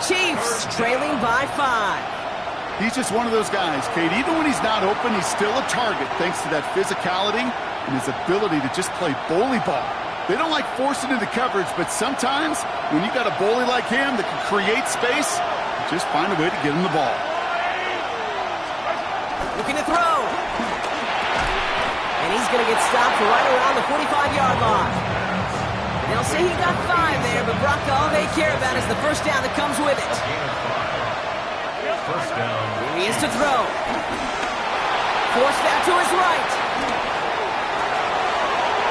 Chiefs trailing by 5. He's just one of those guys, Kate. Even when he's not open, he's still a target thanks to that physicality and his ability to just play bully ball. They don't like forcing into coverage, but sometimes when you got a bully like him that can create space, just find a way to get him the ball. Looking to throw. And he's going to get stopped right around the 45-yard line. They'll say he got 5 there, but Brock, all they care about is the first down that comes with it. First down. Here he is to throw. Forced back to his right.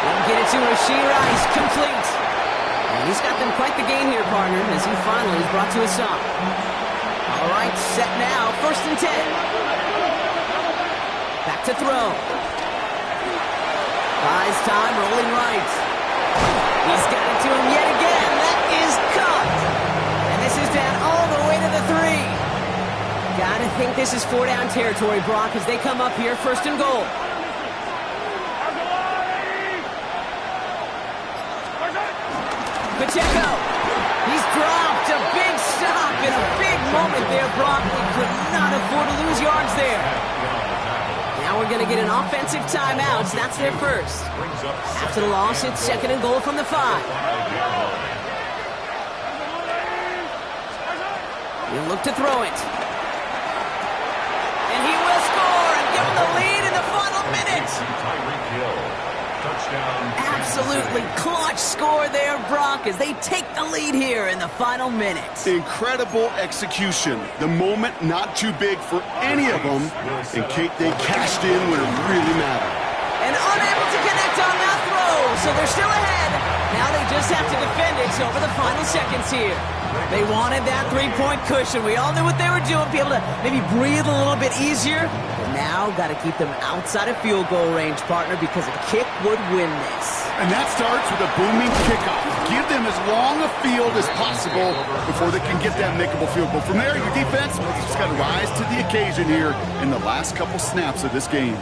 He'll get it to Rashee Rice, complete. And he's got them quite the gain here, partner, as he finally is brought to a stop. All right, set now, 1st and 10. Back to throw. Buys time, rolling right. He's got it to him yet again. That is caught. And this is down all the way to the 3. Gotta think this is 4-down territory, Brock, as they come up here, 1st and goal. Pacheco. He's dropped. A big stop and a big moment there, Brock. They could not afford to lose yards there. Now we're going to get an offensive timeout. So that's their first. After the loss, it's 2nd and goal from the 5. He'll look to throw it. And he will score and give them the lead in the final minute. Absolutely clutch score there, Brock, as they take the lead here in the final minute. Incredible execution. The moment not too big for any of them. And Kate, they cashed in when it really mattered. And unable to connect on that throw, so they're still ahead. Now they just have to defend it over the final seconds here. They wanted that 3-point cushion. We all knew what they were doing, be able to maybe breathe a little bit easier. But now, got to keep them outside of field goal range, partner, because a kick would win this. And that starts with a booming kickoff. Give them as long a field as possible before they can get that makeable field goal. From there, your defense just got to rise to the occasion here in the last couple snaps of this game.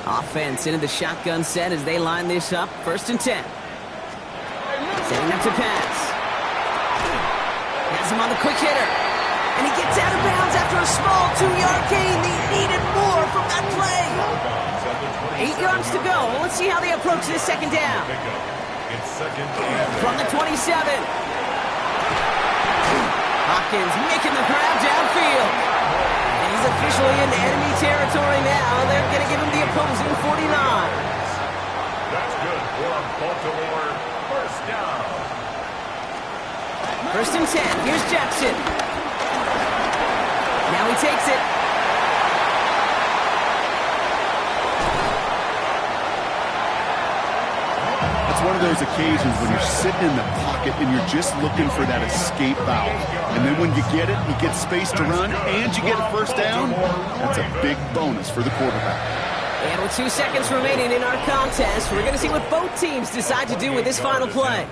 Offense into the shotgun set as they line this up. 1st and 10. Setting up to pass. Has him on the quick hitter. And he gets out of bounds after a small 2-yard gain. They needed more from that play. 8 yards to go. Let's see how they approach this second down. From the 27. Hopkins making the grab downfield. And he's officially into enemy territory now. They're going to give him the opposing 49. That's good for Baltimore. First down. 1st and 10. Here's Jackson. Now he takes it. It's one of those occasions when you're sitting in the pocket and you're just looking for that escape valve. And then when you get it, you get space to run, and you get a first down, that's a big bonus for the quarterback. And with 2 seconds remaining in our contest, we're going to see what both teams decide to do with this final play.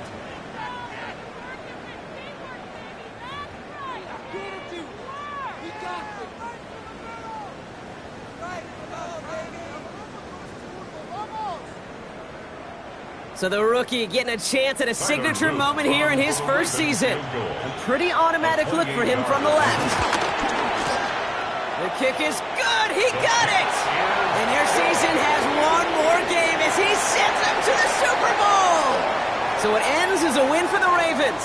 So the rookie getting a chance at a signature moment here in his first season. A pretty automatic look for him from the left. The kick is good. He got it. And their season has one more game as he sends them to the Super Bowl. So it ends as a win for the Ravens.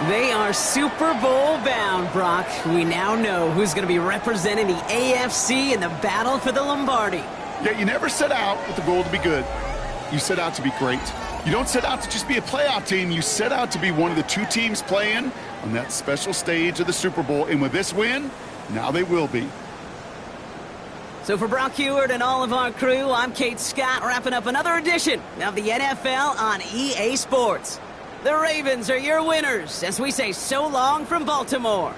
They are Super Bowl bound, Brock. We now know who's going to be representing the AFC in the battle for the Lombardi. Yeah, you never set out with the goal to be good. You set out to be great. You don't set out to just be a playoff team. You set out to be one of the 2 teams playing on that special stage of the Super Bowl. And with this win, now they will be. So for Brock Heward and all of our crew, I'm Kate Scott, wrapping up another edition of the NFL on EA Sports. The Ravens are your winners as we say so long from Baltimore.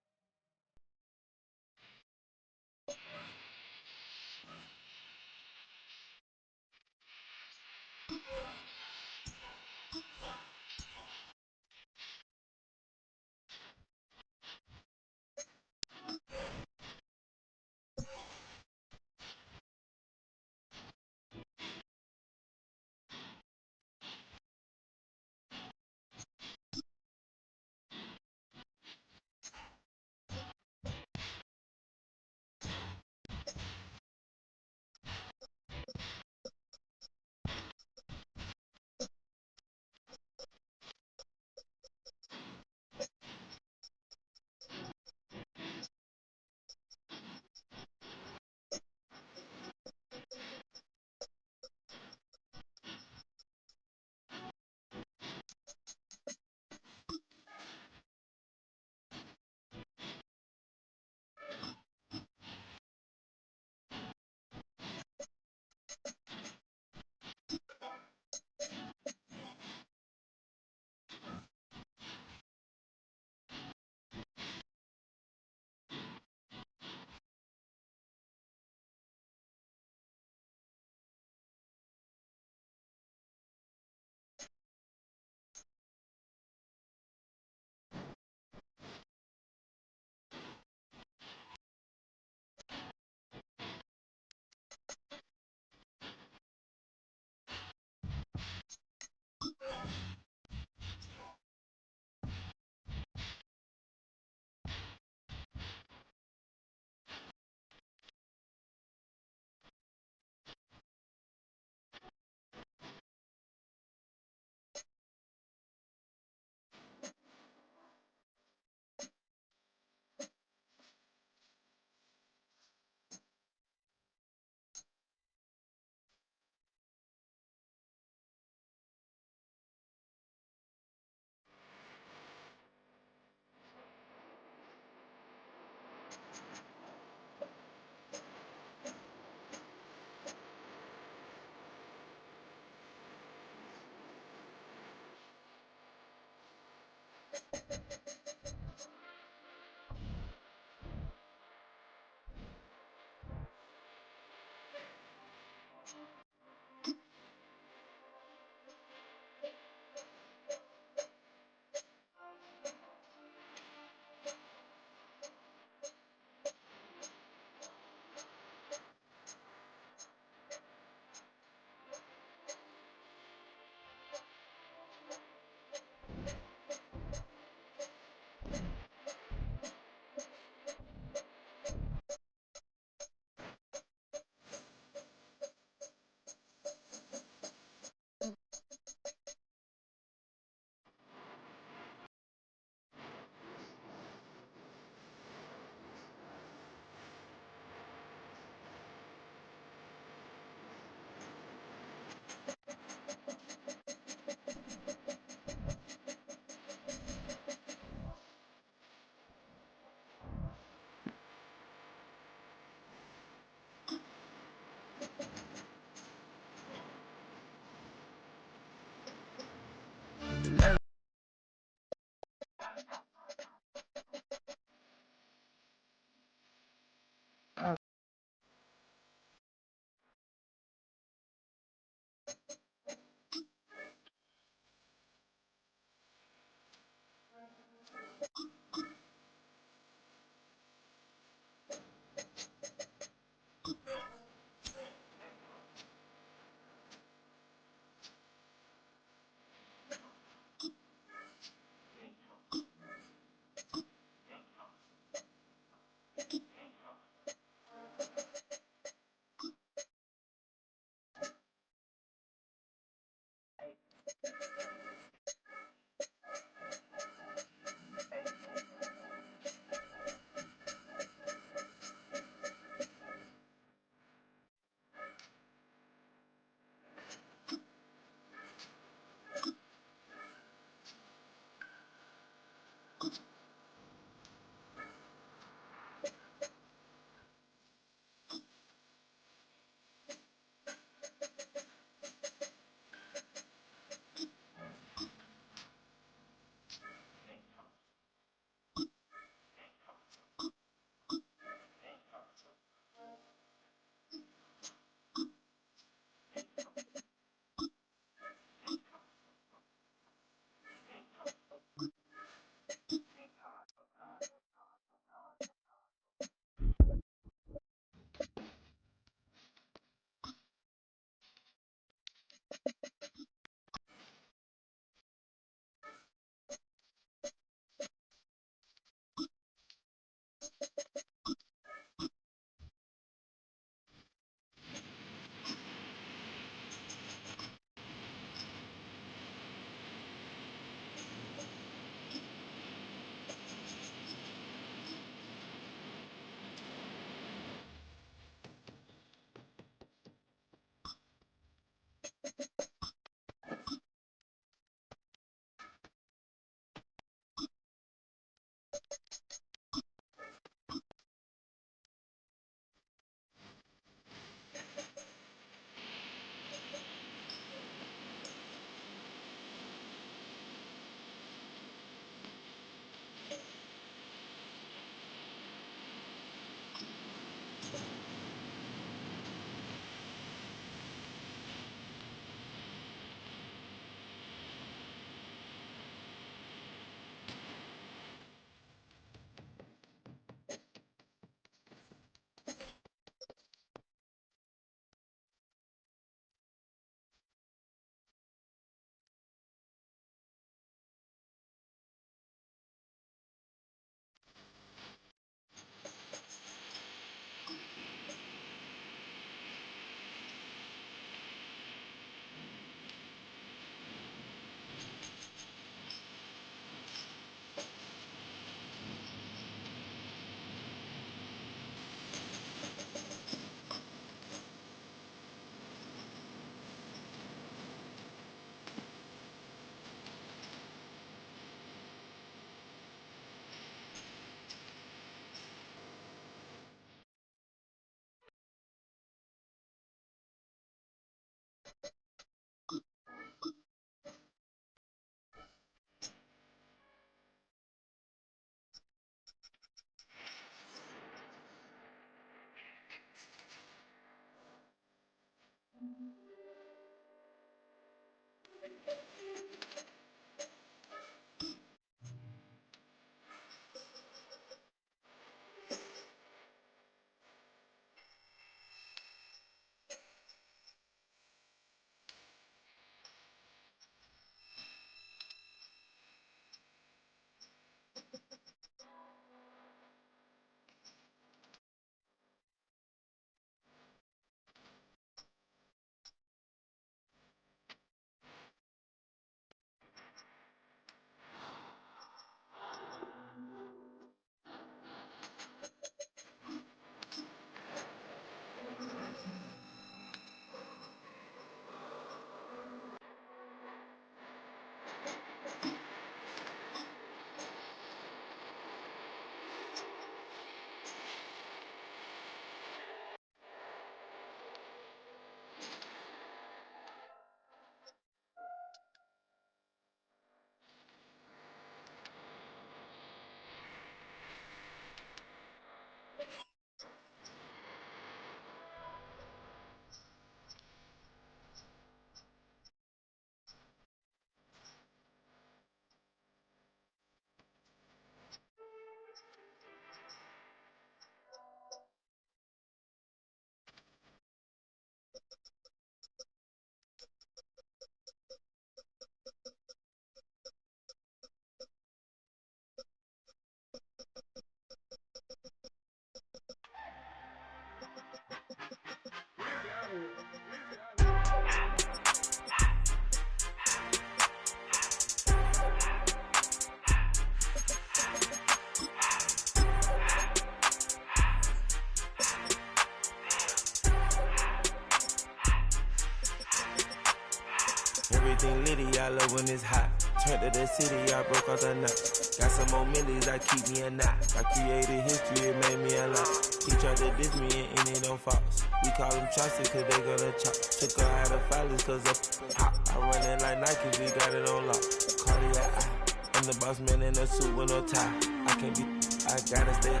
Everything litty, I love when it's hot. Turned to the city, I broke off the knot. Got some more millies, I keep me a knot. I created history, it made me a lot. He tried to diss me and it don't false. We call them chopsticks cause they gonna chop. Took her out of filers cause of hot. I run it like Nike, we got it on lock. Cardiac eye. I'm the boss man in a suit with no tie. I can't be, I gotta stay.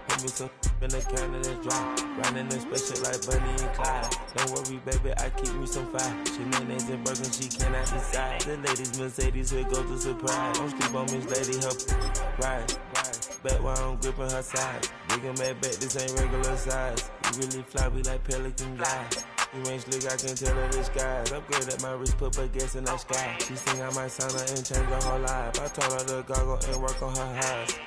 Put me some in the can of this dry. Riding the spaceship like Bunny and Clyde. Don't worry, baby, I keep me some fire. She mayonnaise and burger, she cannot decide. The ladies Mercedes, here go to surprise. Don't sleep on Miss Lady, help ride. Back while I'm gripping her side. Big and mad back, this ain't regular size. You really fly, we like Pelican guys. You ain't slick, I can tell her the skies. Upgrade at my wrist, put her gas in the sky. She sing I might sign her and change her whole life. I told her to goggle and work on her highs.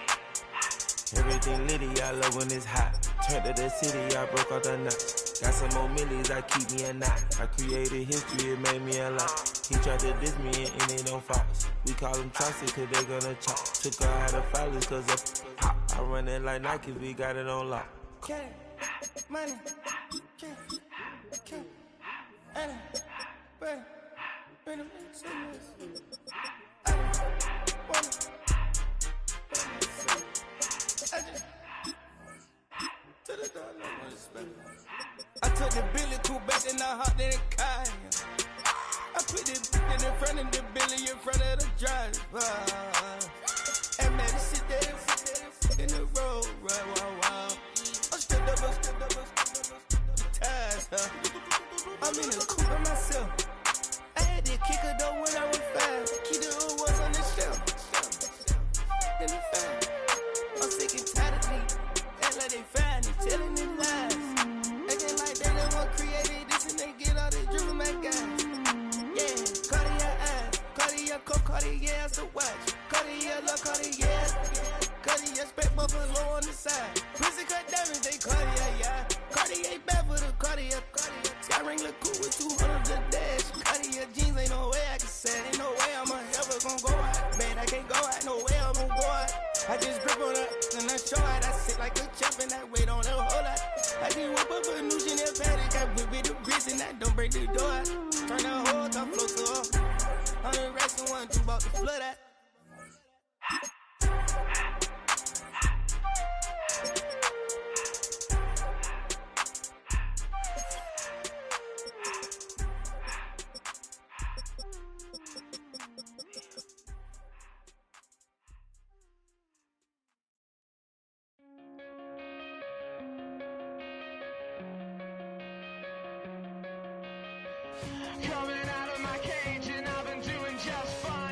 Everything litty, I love when it's hot. Turned to the city, I broke off the knot. Got some more millies, I keep me a knot. I created history, it made me a lot. He tried to diss me and it don't false. We call them chopsticks cause they gonna chop. Took her out of filers cause of pop. I run it like Nike, we got it on lock. Cash, money, cash, money, money, money, I took the Billy Cool back and I hopped in the car. I put the in front of the Billy in front of the driver. And man, sit there in the road, wow. I'm stepped up, the tires, I'm in the coupe by myself. I had to kick her though when I was 5. Keep the old was on the shelf. In the fan. I'm sick and tired of me. Act like they find it, telling them lies. Acting like they the one created this and they get all this driven my guys. Yeah, Cartier eyes, Cartier coat, Cartier ass to watch. Cartier look, Cartier, Cartier spec buffalo on the side. Prison cut diamonds, they Cartier, yeah. Cartier bad for the Cartier. Sky ring look cool with 200 the dash. Cartier jeans, ain't no way I can say. Ain't no way I'm ever gonna go out. Man, I can't go out, no way I'm gonna go out. I just grip on her and I show out. I sit like a champ and I wait on her whole lot. I just whip up a new Chanel paddock. I whip with the bricks and I don't break the door out. Turn the whole top floor to off. 100 racks and 1, 2 bought the flood out. Come